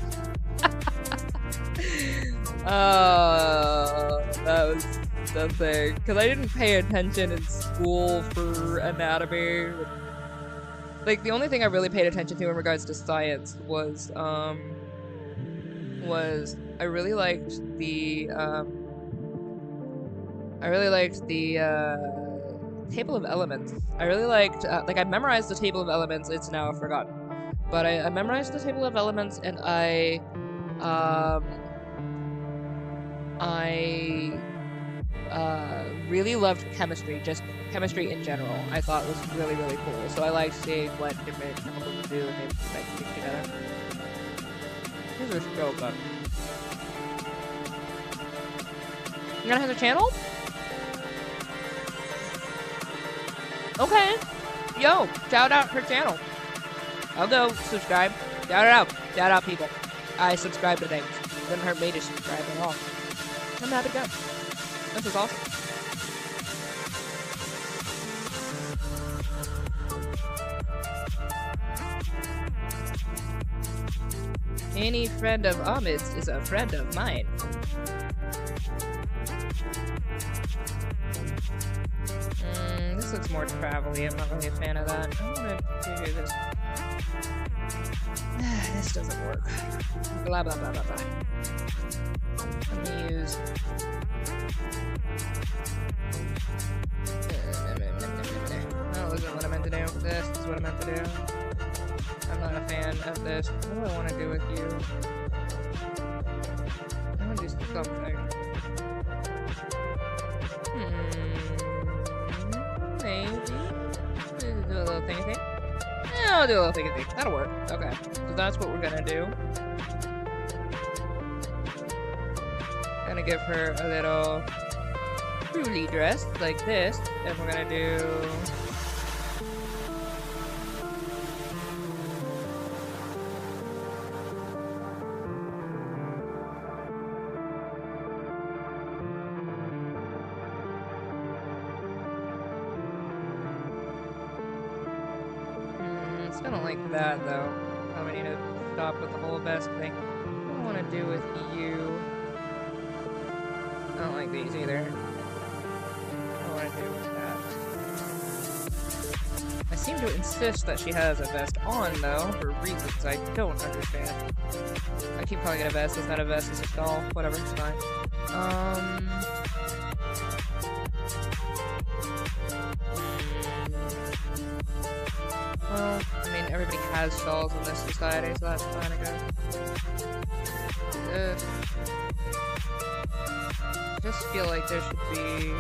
Speaker 1: That was the thing, because I didn't pay attention in school for anatomy. Like, the only thing I really paid attention to in regards to science was I really liked the table of elements. I really liked, like, I memorized the table of elements, it's now forgotten. But I memorized the table of elements, and I really loved chemistry, just chemistry in general. I thought was really, really cool. So I liked seeing what different chemicals do and they like stick together. Here's a show book. You gonna have a channel? Okay. Yo, shout out her channel. I'll go subscribe. Shout it out. Shout out, people. I subscribe to things. It doesn't hurt me to subscribe at all. I'm happy to go. This is awesome. Any friend of Ahmed's is a friend of mine. This looks more travel-y. I'm not really a fan of that. I'm gonna do this. This doesn't work. Blah, blah, blah, blah, blah. Let me use... That wasn't what I meant to do. This is what I meant to do. I'm not a fan of this. What do I want to do with you? I want to do something. Maybe. Do a little thingy thing. Yeah, I'll do a little thingy thing. That'll work. Okay. So that's what we're gonna do. Gonna give her a little truly dress like this. And we're gonna do... I don't like that though. I need to stop with the whole vest thing. What do I want to do with you? I don't like these either. What do I want to do with that? I seem to insist that she has a vest on though, for reasons I don't understand. I keep calling it a vest. It's not a vest, it's a stall. Whatever, it's fine. Well, I mean, everybody has shawls in this society, so that's fine, I guess. I just feel like there should be...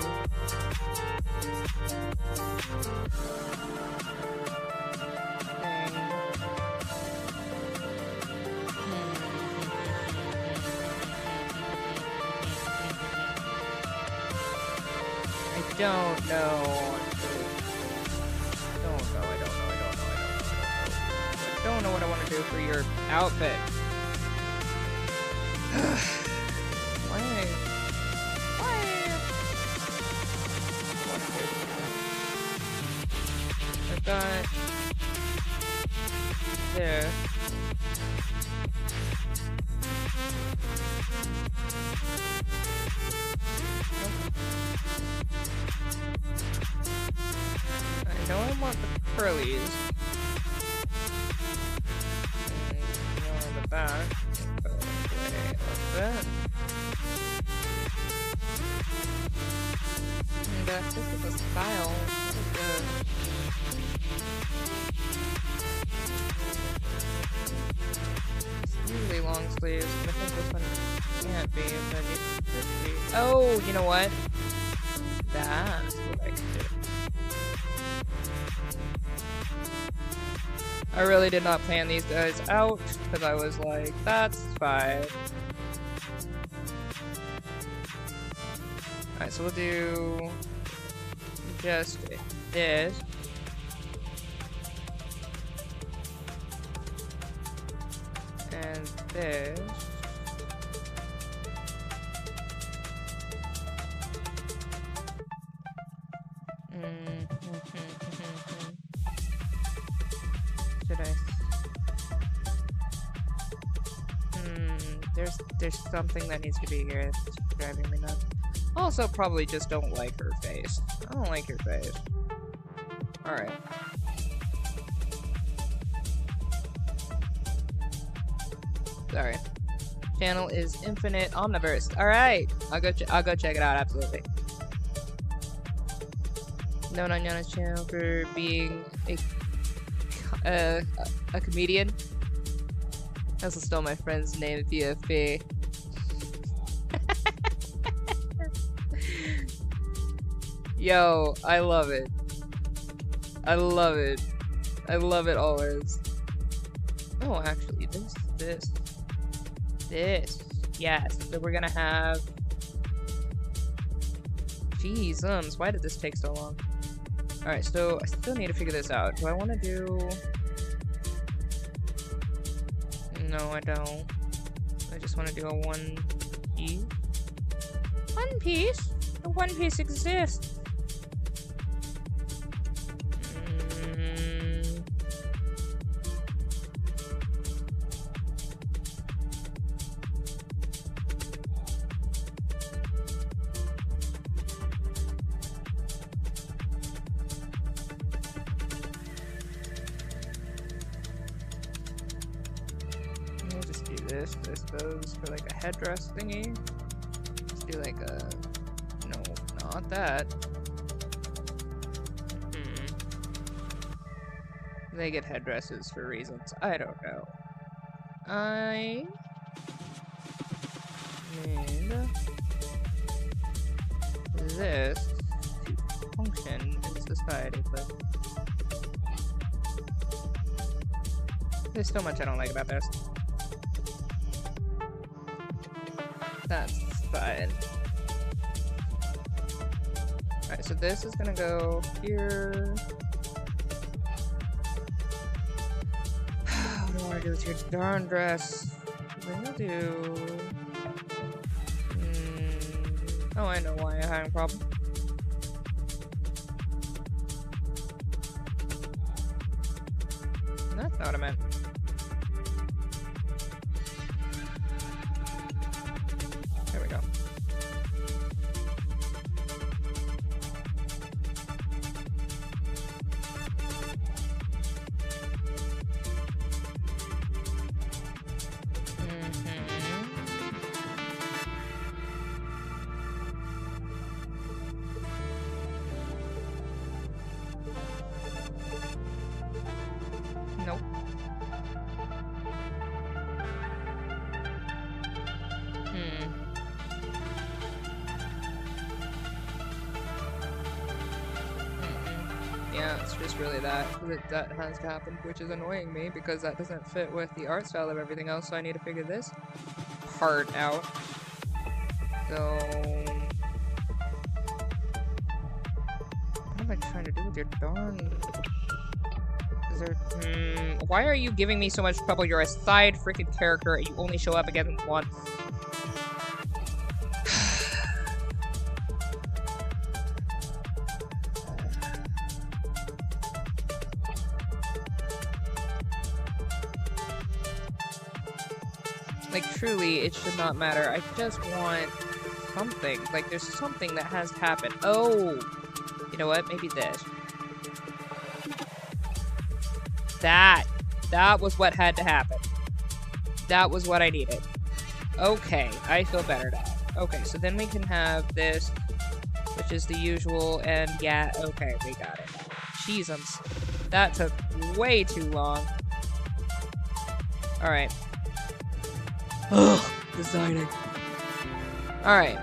Speaker 1: I don't know. I don't know what I want to do for your outfit. Why? I've got this. I know I want the curlies. And on the back. Go away like that. And this is a style. That is good. It's usually long sleeves, but I think this one can't be, but it could be. Oh, you know what? That's what I can do. I really did not plan these guys out, because I was like, that's fine. Alright, so we'll do just this. And this. Should I? There's something that needs to be here that's driving me nuts. Also, probably just don't like her face. I don't like your face. Alright. Sorry. Channel is Infinite Omniverse. Alright! I'll go check it out, absolutely. Known on Yana's channel for being a comedian. I also stole my friend's name via Faye. Yo, I love it. I love it. I love it always. Oh, actually, this. Yes, so we're gonna have... Jeez, why did this take so long? Alright, so I still need to figure this out. Do I want to do... No, I don't. I just want to do a one piece. One piece? A one piece exists. This goes for like a headdress thingy. Let's do like a... No, not that. They get headdresses for reasons I don't know. I need this to function in society, but there's so much I don't like about this. That's fine. Alright, so this is gonna go here. What do I want to do with your darn dress? Then we'll do... Oh, I know why I'm having a problem. That's not what I meant. There we go. Nope. Yeah, it's just really that has happened, which is annoying me because that doesn't fit with the art style of everything else, so I need to figure this part out. So... what am I trying to do with your darn... Is there... why are you giving me so much trouble? You're a side freaking character and you only show up again once. Like, truly, it should not matter. I just want something. Like, there's something that has to happen. Oh! You know what? Maybe this. That was what had to happen. That was what I needed. Okay, I feel better now. Okay, so then we can have this, which is the usual, and yeah, okay, we got it. Jeezums. That took way too long. Alright. Ugh, designing. Alright.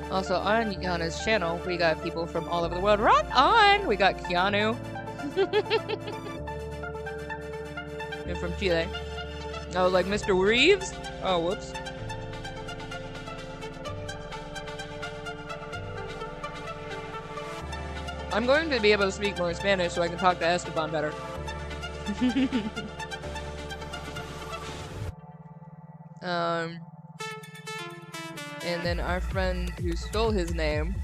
Speaker 1: Also, on Yana's channel, we got people from all over the world. Rock on! We got Keanu. You're from Chile. I was like, Mr. Reeves? Oh, whoops. I'm going to be able to speak more Spanish so I can talk to Esteban better. And then our friend who stole his name.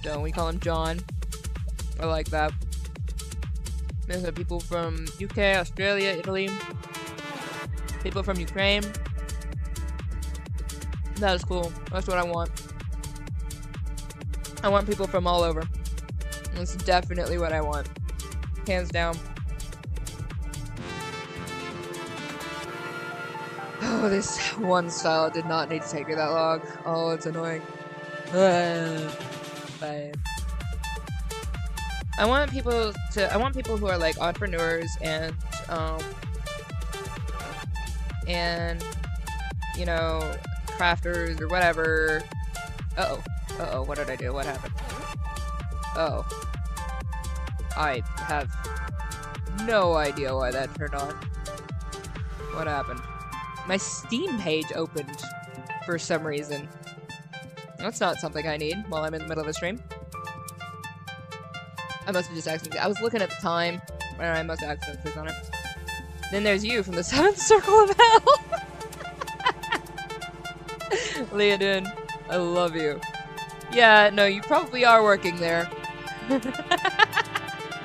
Speaker 1: So we call him John. I like that. There's people from UK, Australia, Italy. People from Ukraine. That is cool. That's what I want. I want people from all over. That's definitely what I want. Hands down. Oh, this one style did not need to take me that long. Oh, it's annoying. But I want people who are like entrepreneurs and you know, crafters or whatever. Uh-oh, what did I do? What happened? Oh. I have no idea why that turned on. What happened? My Steam page opened for some reason. That's not something I need while I'm in the middle of a stream. I must have just accidentally. I was looking at the time, and I must have accidentally clicked on it. Then there's you from the 7th Circle of Hell. Leodin, I love you. Yeah, no, you probably are working there.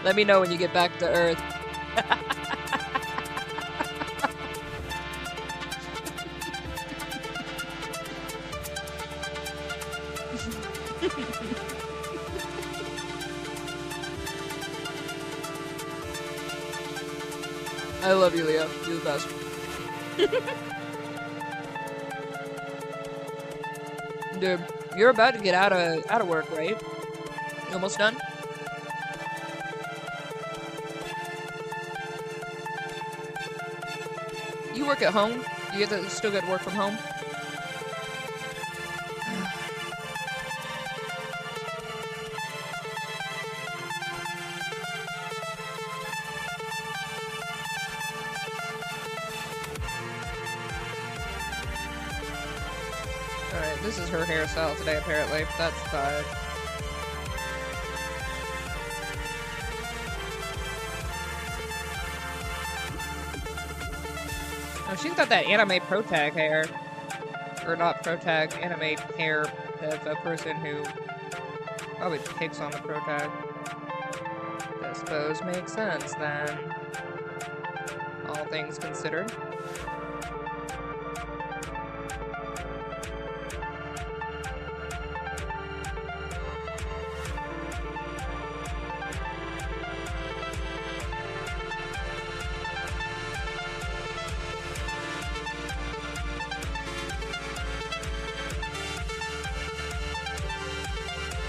Speaker 1: Let me know when you get back to Earth. I love you, Leo. You're the best. Dude, you're about to get out of work, right? You almost done? You work at home? You get to still get to work from home? Alright, this is her hairstyle today, apparently. That's fine. Oh, she's got that anime protag hair. Or not protag, anime hair of a person who probably picks on the protag. I suppose makes sense, then. All things considered.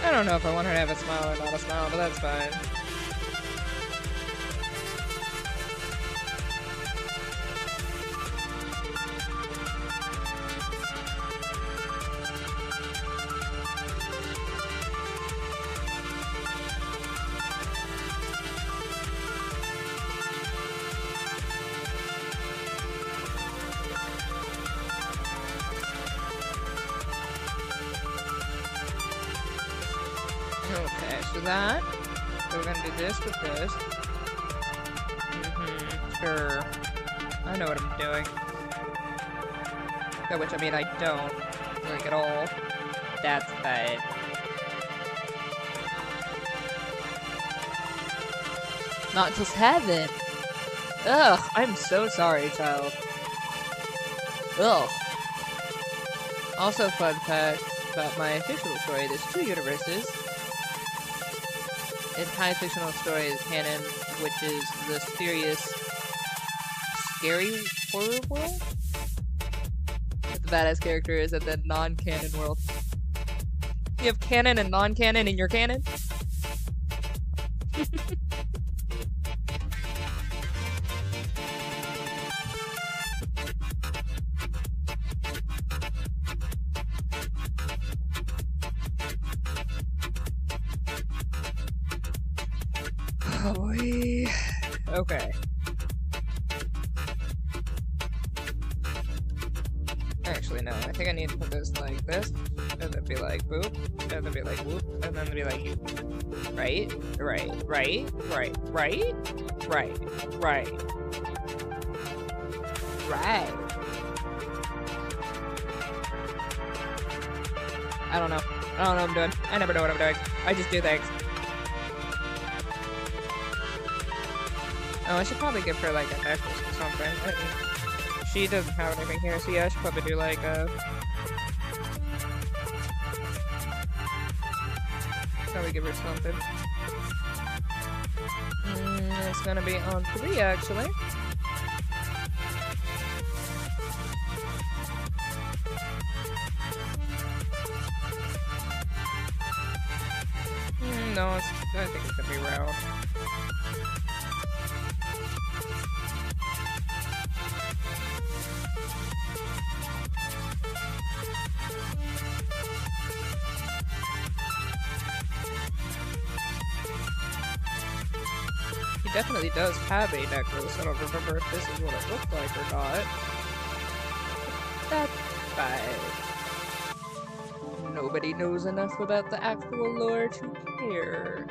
Speaker 1: I don't know if I want her to have a smile or not a smile, but that's fine. Okay, so that, we're gonna do this with this. Sure. I know what I'm doing. By which I mean I don't, like, at all. That's fine. Not until 7. Ugh, I'm so sorry, child. Ugh. Also, fun fact about my fictional story, there's 2 universes. Its high fictional story is canon, which is the serious, scary horror world? What the badass character is at the non-canon world. You have canon and non-canon in your canon? Oh boy. Okay. Actually, no. I think I need to put this like this, and then be like boop, and then be like whoop, and then be like you. Right? Right. Right? Right. Right? Right. Right. Right. I don't know. I don't know what I'm doing. I never know what I'm doing. I just do things. Oh, I should probably give her like a necklace or something. She doesn't have anything here, so yeah, I should probably do like probably give her something. It's gonna be on 3 actually. No, I think it's gonna be round. He definitely does have a necklace. I don't remember if this is what it looked like or not. That's fine. Nobody knows enough about the actual lore to care.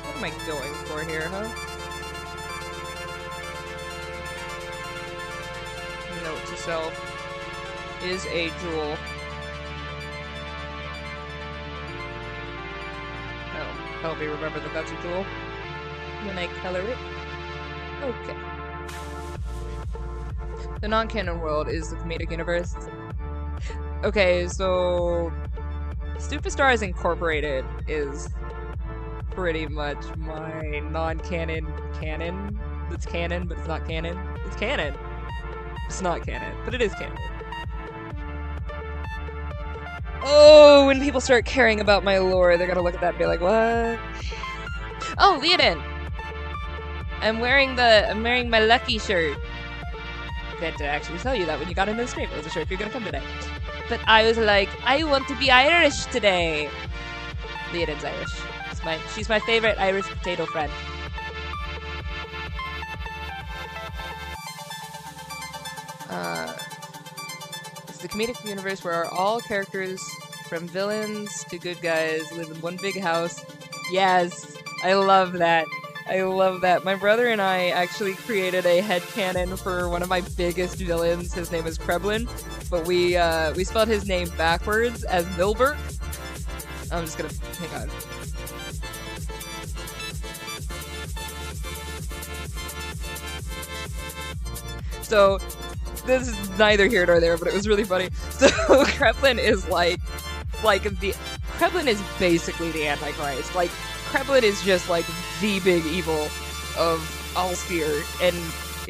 Speaker 1: What am I going for here, huh? Note to self. Is a jewel. Oh, help me remember that that's a jewel when I color it. Okay. The non-canon world is the comedic universe. Okay, so Superstars Incorporated is pretty much my non-canon canon. It's canon, but it's not canon. It's canon. It's not canon, but it is canon. Oh, when people start caring about my lore, they're gonna look at that and be like, what? Oh, Leonin! I'm wearing my lucky shirt. I had to actually tell you that when you got into the stream. I wasn't sure if you're gonna come today. But I was like, I want to be Irish today. Leonin's Irish. She's my favorite Irish potato friend. It's the comedic universe where all characters, from villains to good guys, live in one big house. Yes, I love that. I love that. My brother and I actually created a headcanon for one of my biggest villains. His name is Kreblin, but we spelled his name backwards as Milberg. I'm just gonna hang on. So this is neither here nor there, but it was really funny. So Kreblin is Kreblin is basically the Antichrist. Like, Kreblin is just like the big evil of Alstir, and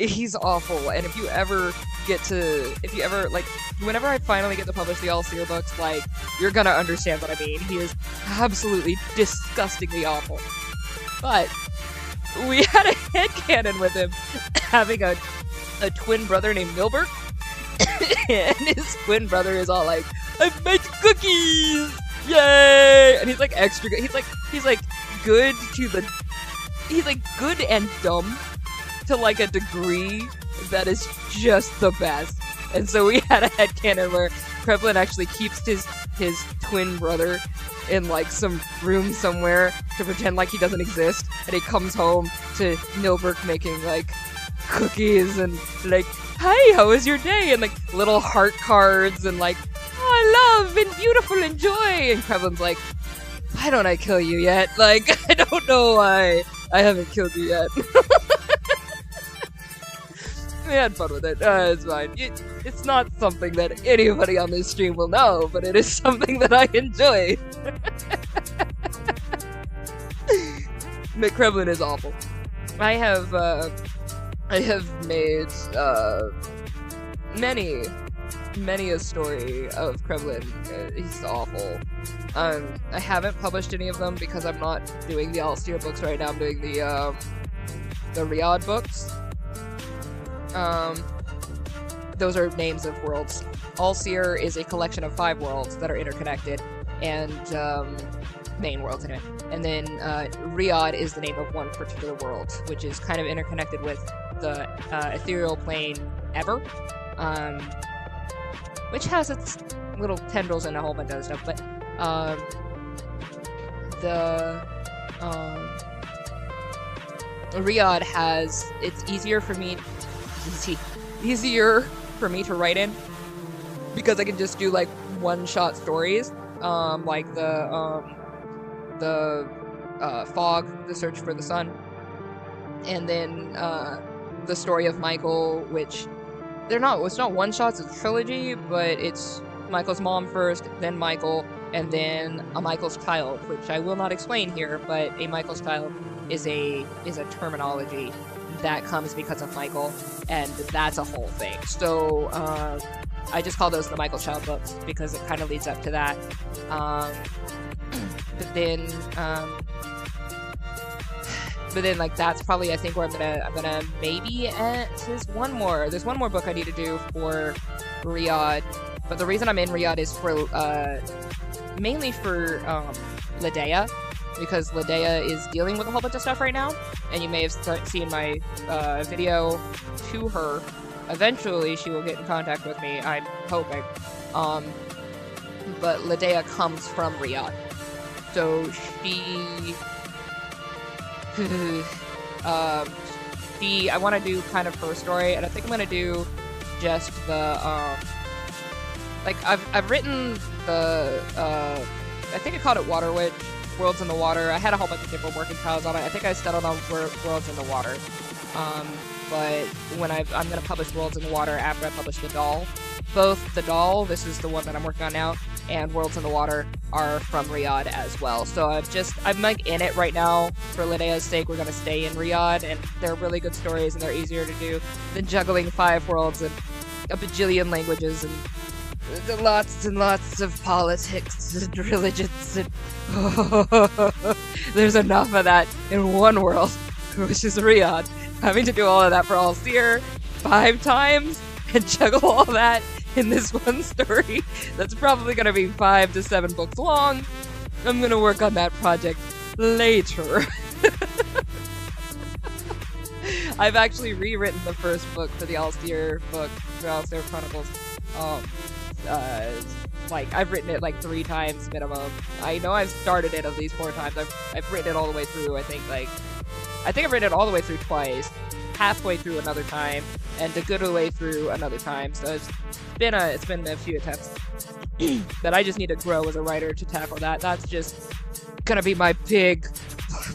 Speaker 1: he's awful. And if you ever whenever I finally get to publish the Alstir books, like, you're gonna understand what I mean. He is absolutely disgustingly awful. But we had a headcanon with him having a twin brother named Milberg, and his twin brother is all like, "I've made cookies, yay!" And he's like extra good. He's like good to the. He's like good and dumb to like a degree that is just the best. And so we had a headcanon where Kreblin actually keeps his twin brother in like some room somewhere to pretend like he doesn't exist, and he comes home to Milberg making like cookies and like, "Hey, how was your day?" and like little heart cards and like, "Oh, love and beautiful and joy." And Krevlin's like, "Why don't I kill you yet? Like, I don't know why I haven't killed you yet." We had fun with it. It's fine. It's not something that anybody on this stream will know, but it is something that I enjoy. McKrevlin is awful. I have made many a story of Krevlin. He's awful. I haven't published any of them because I'm not doing the Alsteer books right now. I'm doing the Riyadh books. Those are names of worlds. Alsteer is a collection of 5 worlds that are interconnected, and main worlds anyway. And then Riyadh is the name of one particular world, which is kind of interconnected with the ethereal plane Ever, which has its little tendrils and a whole bunch of other stuff. But Riyadh has, it's easier for me to write in because I can just do like one-shot stories, like the Fog, The Search for the Sun, and then the story of Michael, which it's not one-shots, it's a trilogy, but it's Michael's mom first, then Michael, and then a Michael's child, which I will not explain here, but a Michael's child is a terminology that comes because of Michael, and that's a whole thing. So I just call those the Michael's child books because it kind of leads up to that. But then like that's probably I think where I'm gonna maybe there's one more book I need to do for Riyadh, but the reason I'm in Riyadh is for mainly for Ladea, because Ladea is dealing with a whole bunch of stuff right now, and you may have seen my video to her. Eventually she will get in contact with me, I'm hoping. But Ladea comes from Riyadh, so I want to do kind of her story, and I think I'm gonna do just the like I've written the I think I called it Water Witch, Worlds in the Water. I had a whole bunch of different working titles on it. I think I settled on Worlds in the Water. But when I'm gonna publish Worlds in the Water after I publish the doll. Both the doll, this is the one that I'm working on now, and Worlds in the Water are from Riyadh as well. So I'm like in it right now for Ladea's sake. We're gonna stay in Riyadh, and they're really good stories, and they're easier to do than juggling 5 worlds and a bajillion languages and lots and lots of politics and religions, and there's enough of that in one world, which is Riyadh. Having to do all of that for Alsteer 5 times and juggle all that in this one story that's probably going to be 5 to 7 books long. I'm going to work on that project later. I've actually rewritten the first book for the Alsteer book, for Alsteer Chronicles. Like I've written it like 3 times minimum. I know I've started it at least 4 times. I've written it all the way through. I think I've written it all the way through twice, halfway through another time, and a good way through another time. So it's been a few attempts. But I just need to grow as a writer to tackle that. That's just gonna be my big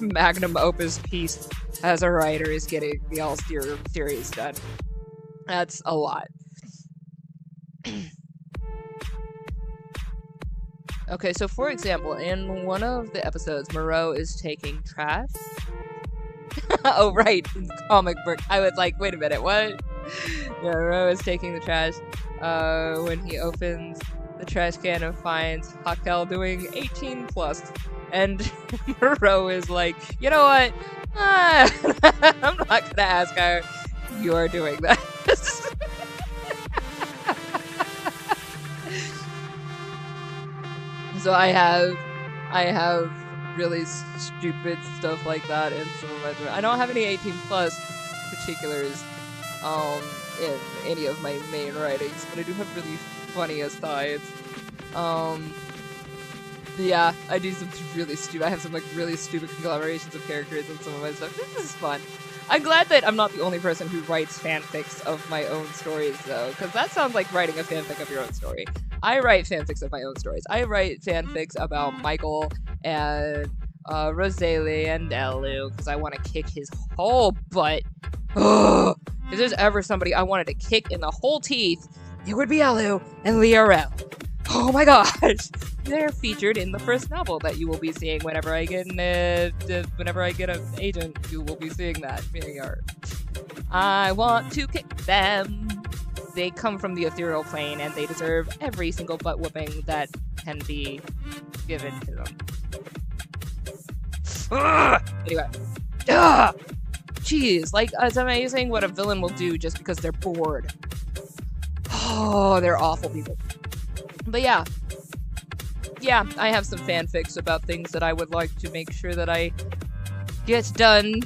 Speaker 1: magnum opus piece as a writer, is getting the Alsteer series done. That's a lot. Okay, so for example, in one of the episodes, Moreau is taking trash. Oh, right, comic book. I was like, wait a minute, what? Yeah, Moreau is taking the trash when he opens the trash can and finds Hakel doing 18+. And Moreau is like, you know what? I'm not gonna ask how you're doing that. So I have really stupid stuff like that in some of my. I don't have any 18+ particulars in any of my main writings, but I do have really funny asides. Yeah, I do some really stupid. I have some like really stupid conglomerations of characters in some of my stuff. This is fun. I'm glad that I'm not the only person who writes fanfics of my own stories, though, because that sounds like writing a fanfic of your own story. I write fanfics of my own stories. I write fanfics about Michael and Rosalie and Elu, because I want to kick his whole butt. If there's ever somebody I wanted to kick in the whole teeth, it would be Elu and Liarel. Oh my gosh! They're featured in the first novel that you will be seeing whenever I get an agent. You will be seeing that. I want to kick them. They come from the ethereal plane, and they deserve every single butt whooping that can be given to them. Anyway. Jeez, like, it's amazing what a villain will do just because they're bored. Oh, they're awful people. But yeah, I have some fanfics about things that I would like to make sure that I get done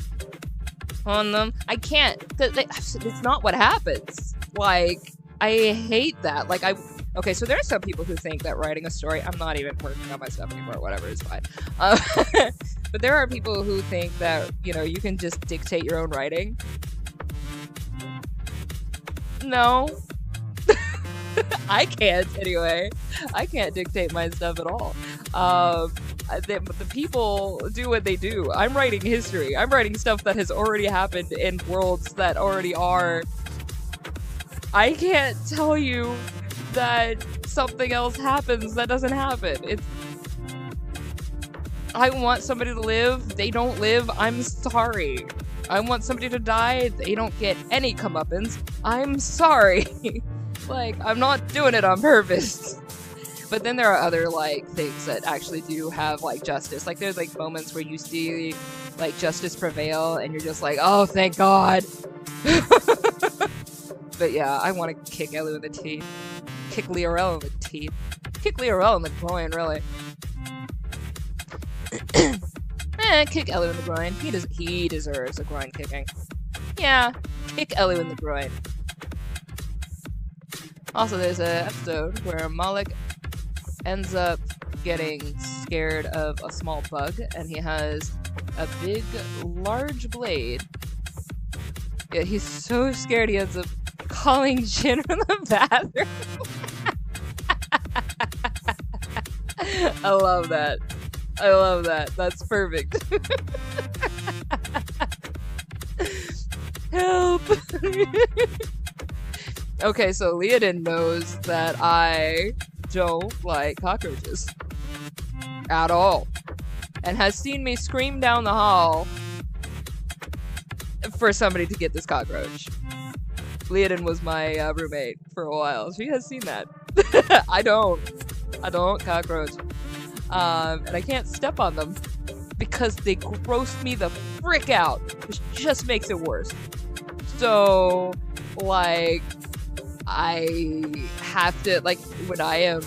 Speaker 1: on them. I can't, because it's not what happens. Like, I hate that. Like, okay, so there are some people who think that writing a story, I'm not even working on my stuff anymore, whatever, it's fine. But there are people who think that, you know, you can just dictate your own writing. No. I can't, anyway. I can't dictate my stuff at all. The people do what they do. I'm writing history. I'm writing stuff that has already happened in worlds that already are. I can't tell you that something else happens that doesn't happen. I want somebody to live, they don't live, I'm sorry. I want somebody to die, they don't get any comeuppance, I'm sorry. Like, I'm not doing it on purpose. But then there are other, like, things that actually do have, like, justice. Like, there's, like, moments where you see, like, justice prevail, and you're just like, oh, thank God. But yeah, I want to kick Elu in the teeth. Kick Liarel in the teeth. Kick Liarel in the groin, really. Kick Elu in the groin. He deserves a groin kicking. Yeah, kick Elu in the groin. Also, there's an episode where Malik ends up getting scared of a small bug, and he has a big, large blade. Yeah, he's so scared he ends up calling Jin from the bathroom. I love that. I love that. That's perfect. Help! Okay, so Leodin knows that I don't like cockroaches. At all. And has seen me scream down the hall for somebody to get this cockroach. Leodin was my roommate for a while. She has seen that. I don't cockroach. And I can't step on them because they gross me the frick out, which just makes it worse. So, like, I have to, like, when I am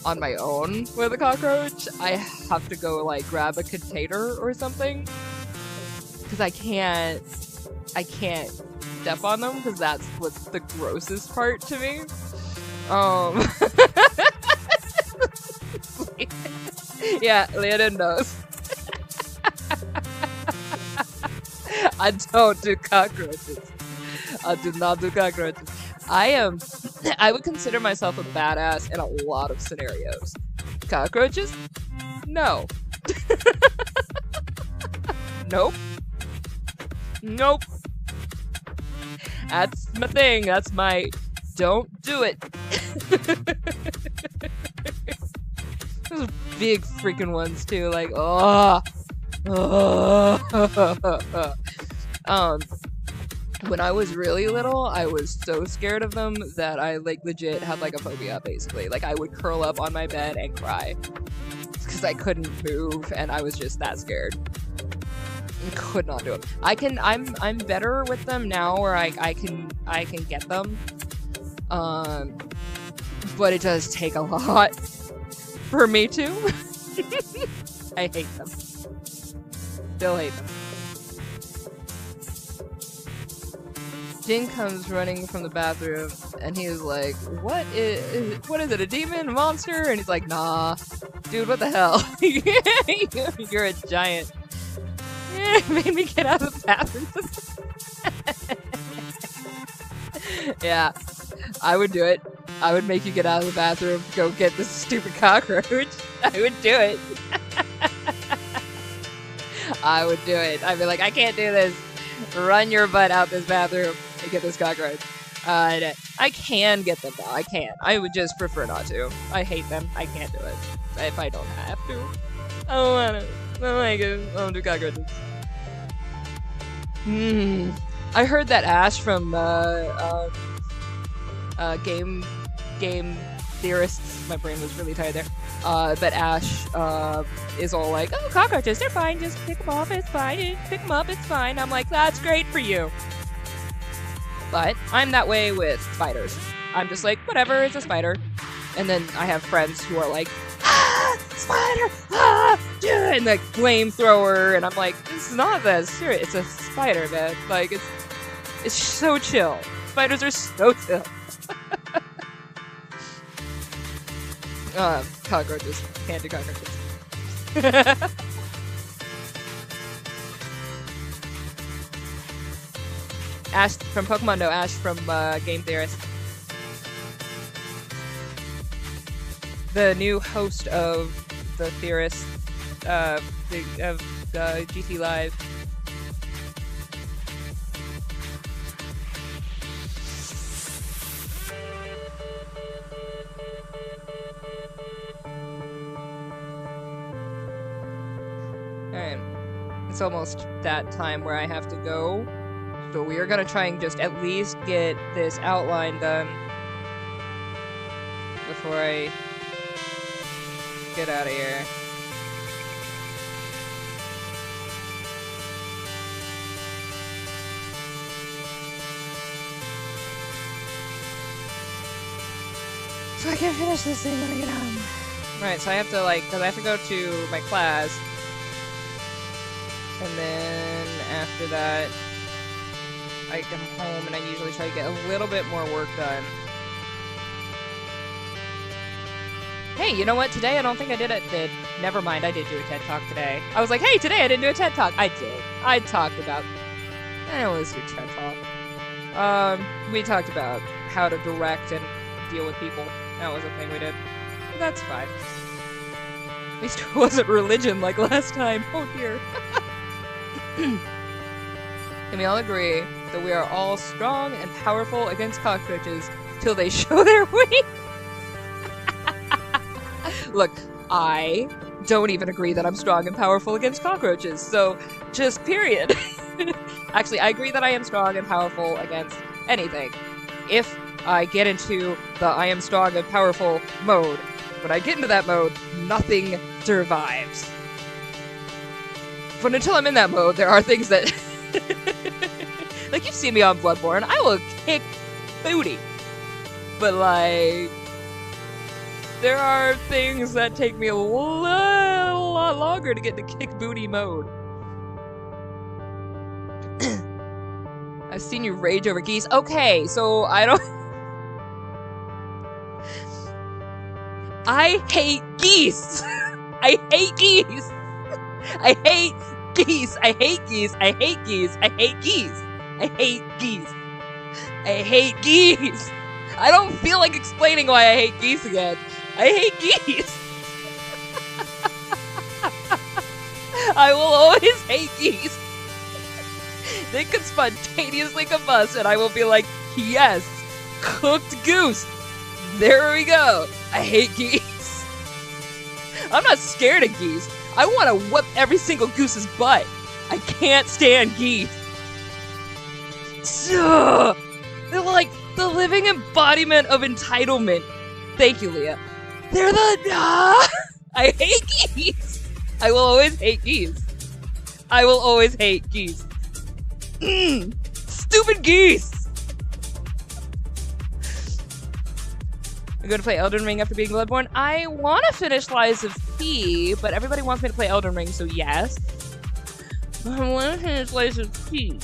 Speaker 1: on my own with a cockroach, I have to go, like, grab a container or something, because I can't step on them, because that's what's the grossest part to me. Yeah, Leodin knows. I don't do cockroaches. I do not do cockroaches. I would consider myself a badass in a lot of scenarios. Cockroaches? No. Nope. Nope. That's my thing. That's my don't do it. Those big freaking ones too, like, oh. When I was really little, I was so scared of them that I, like, legit had, like, a phobia, basically. Like, I would curl up on my bed and cry because I couldn't move, and I was just that scared. I could not do it. I'm better with them now, where I can get them. But it does take a lot for me to. I hate them. Still hate them. Jin comes running from the bathroom, and he's like, what is it, a demon, a monster? And he's like, nah, dude, what the hell? You're a giant. It made me get out of the bathroom. Yeah, I would do it. I would make you get out of the bathroom, go get this stupid cockroach. I would do it. I would do it. I'd be like, I can't do this. Run your butt out this bathroom and get this cockroach. I can get them though. I can. I would just prefer not to. I hate them. I can't do it. If I don't have to. I don't want to. I don't like it. I don't do cockroaches. I heard that Ash from Game Theorists. My brain was really tired there. That Ash is all like, oh, cockroaches, they're fine. Just pick them off. It's fine. Just pick them up. It's fine. I'm like, that's great for you. But I'm that way with spiders. I'm just like, whatever, it's a spider. And then I have friends who are like, ah, spider, ah, yeah, and like flamethrower, and I'm like, this is not that serious. It's a spider, man. Like, it's so chill. Spiders are so chill. Cockroaches. Can't do cockroaches. Ash from Pokemon, no, Ash from Game Theorist. The new host of the Theorist of GT Live. Alright. It's almost that time where I have to go. So we are gonna try and just at least get this outline done before I get out of here. So I can finish this thing when I get home. Right, so I have to because I have to go to my class. And then after that, I come home and I usually try to get a little bit more work done. Hey, you know what? Today I don't think I did it. Never mind, I did do a TED Talk today. I was like, hey, today I didn't do a TED Talk. I did. I talked about... it was your TED Talk. We talked about how to direct and deal with people. That was a thing we did. But that's fine. At least it wasn't religion like last time. Oh dear. Can we all agree that we are all strong and powerful against cockroaches till they show their weight? Look, I don't even agree that I'm strong and powerful against cockroaches, so just period. Actually, I agree that I am strong and powerful against anything. If I get into the I am strong and powerful mode, when I get into that mode, nothing survives. But until I'm in that mode, there are things that... like, you've seen me on Bloodborne, I will kick booty. But, like... there are things that take me a lot longer to get to kick booty mode. I've seen you rage over geese. Okay, so I don't... I hate geese! I hate geese! I hate geese! I hate geese! I hate geese! I hate geese! I hate geese! I hate geese! I don't feel like explaining why I hate geese again. I hate geese! I will always hate geese! They could spontaneously combust and I will be like, yes! Cooked goose! There we go! I hate geese! I'm not scared of geese. I want to whip every single goose's butt. I can't stand geese. Ugh. They're like the living embodiment of entitlement. Thank you, Leah. They're the... I hate geese. I will always hate geese. I will always hate geese. Stupid geese. I'm going to play Elden Ring after being Bloodborne. I want to finish Lies of P, but everybody wants me to play Elden Ring, so yes. I want to finish Lies of P.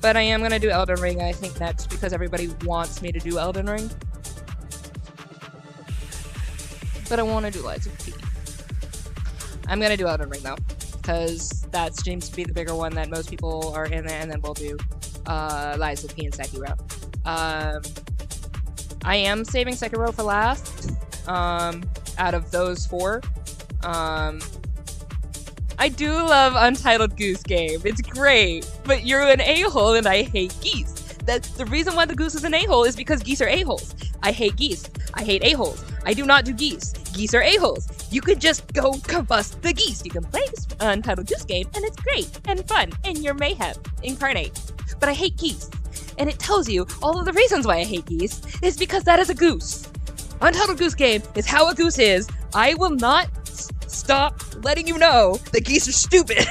Speaker 1: But I am going to do Elden Ring, I think, next, because everybody wants me to do Elden Ring. But I want to do Lies of P. I'm going to do Elden Ring, though, because that seems to be the bigger one that most people are in there, and then we'll do Lies of P and Sekiro. I am saving Sekiro for last, out of those 4. I do love Untitled Goose Game. It's great, but you're an a-hole and I hate geese. That's the reason why the goose is an a-hole is because geese are a-holes. I hate geese. I hate a-holes. I do not do geese. Geese are a-holes. You could just go combust the geese. You can play this Untitled Goose Game and it's great and fun and you're mayhem incarnate. But I hate geese. And it tells you all of the reasons why I hate geese is because that is a goose. Untitled Goose Game is how a goose is. I will not stop letting you know that geese are stupid.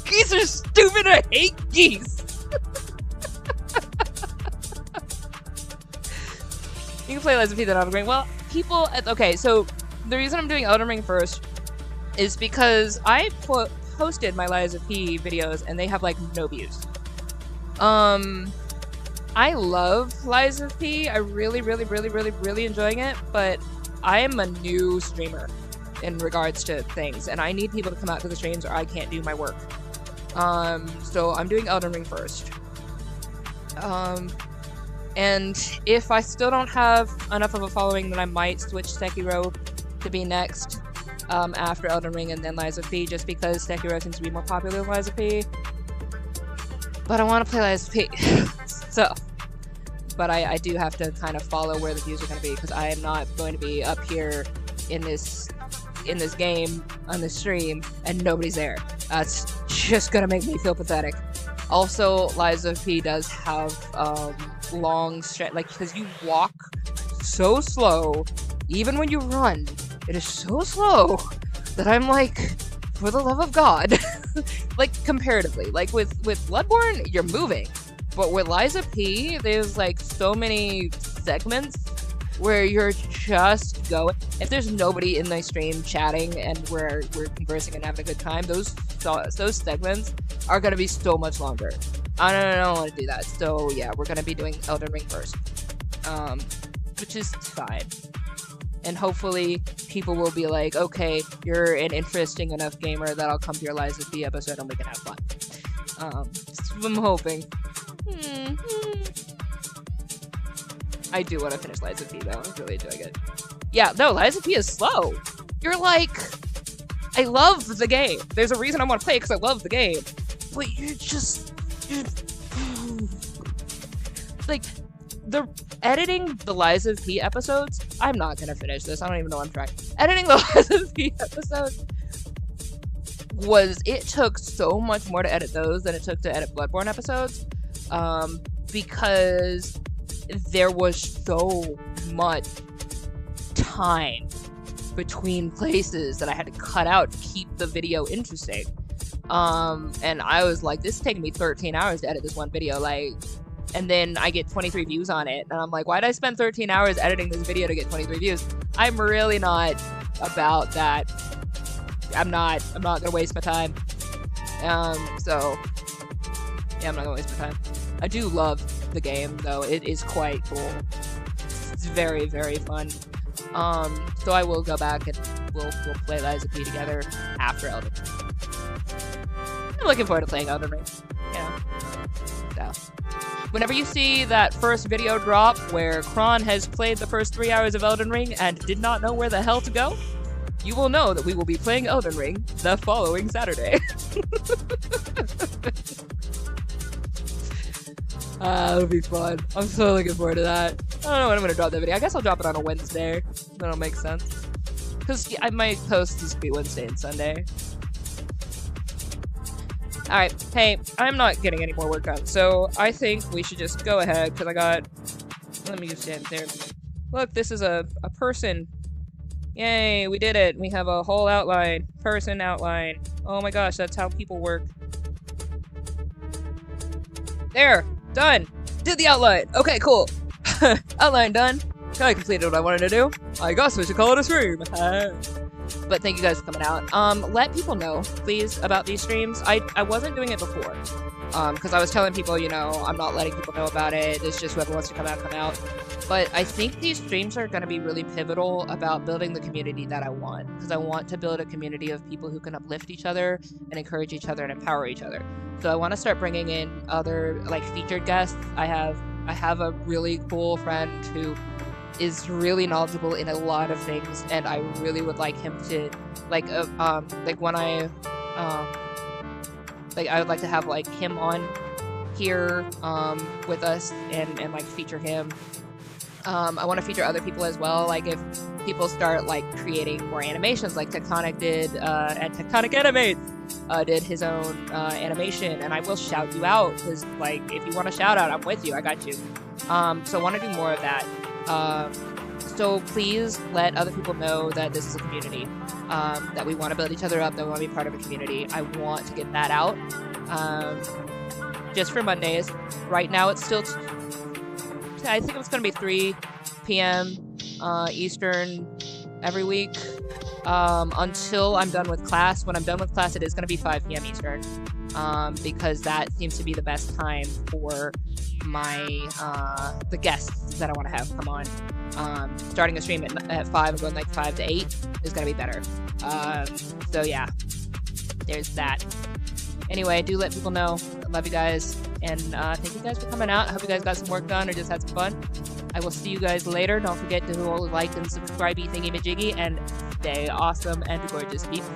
Speaker 1: Geese are stupid. I hate geese. You can play Lies of P then Elden Ring. Well, people... Okay, so the reason I'm doing Elden Ring first is because I posted my Lies of P videos and they have, like, no views. I love Lies of P. I really enjoying it, but I am a new streamer in regards to things, and I need people to come out to the streams or I can't do my work. So I'm doing Elden Ring first. And if I still don't have enough of a following, then I might switch Sekiro to be next, after Elden Ring and then Lies of P, just because Sekiro seems to be more popular than Lies of P. But I want to play Lies of P. So, but I do have to kind of follow where the views are going to be, because I am not going to be up here in this game on the stream and nobody's there. That's just gonna make me feel pathetic. Also, Lies of P does have long stretch, like, because you walk so slow, even when you run, it is so slow that I'm like, for the love of God. Like, comparatively, like with Bloodborne, you're moving, but with Lies of P, there's like so many segments where you're just going. If there's nobody in my stream chatting and we're conversing and having a good time, those segments are gonna be so much longer. I don't want to do that. So yeah, we're gonna be doing Elden Ring first, which is fine. And hopefully people will be like, okay, you're an interesting enough gamer that I'll come to your Lies of P episode and we can have fun. I'm hoping. I do want to finish Lies of P though. I'm really enjoying it. Yeah, no, Lies of P is slow. You're like, I love the game. There's a reason I want to play it, because I love the game. But you're like, editing the Lies of P episodes, I'm not gonna finish this. I don't even know I'm trying. Editing the Lies of P episodes it took so much more to edit those than it took to edit Bloodborne episodes. Because there was so much time between places that I had to cut out to keep the video interesting. And I was like, this is taking me 13 hours to edit this one video, like, and then I get 23 views on it, and I'm like, why did I spend 13 hours editing this video to get 23 views? I'm really not about that. I'm not gonna waste my time. So yeah, I'm not gonna waste my time. I do love the game though. It is quite cool. It's very fun. So I will go back and we'll play Lies of P together after Elden Ring. I'm looking forward to playing Elden Ring. Yeah. So, whenever you see that first video drop where Chron has played the first 3 hours of Elden Ring and did not know where the hell to go, you will know that we will be playing Elden Ring the following Saturday. It'll be fun. I'm so looking forward to that. I don't know when I'm gonna drop that video. I guess I'll drop it on a Wednesday. That'll make sense. Because I might post this be Wednesday and Sunday. Alright, hey, I'm not getting any more work done, so I think we should just go ahead, because I got... Let me just stand there. Look, this is a person. Yay, we did it. We have a whole outline. Person outline. Oh my gosh, that's how people work. There! Done! Did the outline! Okay, cool. Outline done. I completed what I wanted to do. I guess we should call it a stream. But thank you guys for coming out. Let people know, please, about these streams. I wasn't doing it before. Because I was telling people, you know, I'm not letting people know about it. It's just whoever wants to come out, come out. But I think these streams are going to be really pivotal about building the community that I want. Because I want to build a community of people who can uplift each other and encourage each other and empower each other. So I want to start bringing in other like featured guests. I have a really cool friend who is really knowledgeable in a lot of things, and I really would like him to like when I would like to have like him on here with us and like feature him. I want to feature other people as well, like if people start like creating more animations like Tectonic did, and Tectonic Animates did his own animation, and I will shout you out, because like if you want a shout out, I'm with you, I got you. So I want to do more of that. So please let other people know that this is a community, that we want to build each other up, that we want to be part of a community. I want to get that out. Just for Mondays. Right now it's still, I think it's going to be 3 p.m. Eastern every week, until I'm done with class. When I'm done with class, it is going to be 5 p.m. Eastern, because that seems to be the best time for my the guests that I want to have come on. Starting a stream at 5 and going like 5 to 8 is going to be better. So yeah, there's that. Anyway, do let people know. I love you guys, and thank you guys for coming out. I hope you guys got some work done or just had some fun. I will see you guys later. Don't forget to like and subscribe, thingy-majiggy, and stay awesome and gorgeous, people.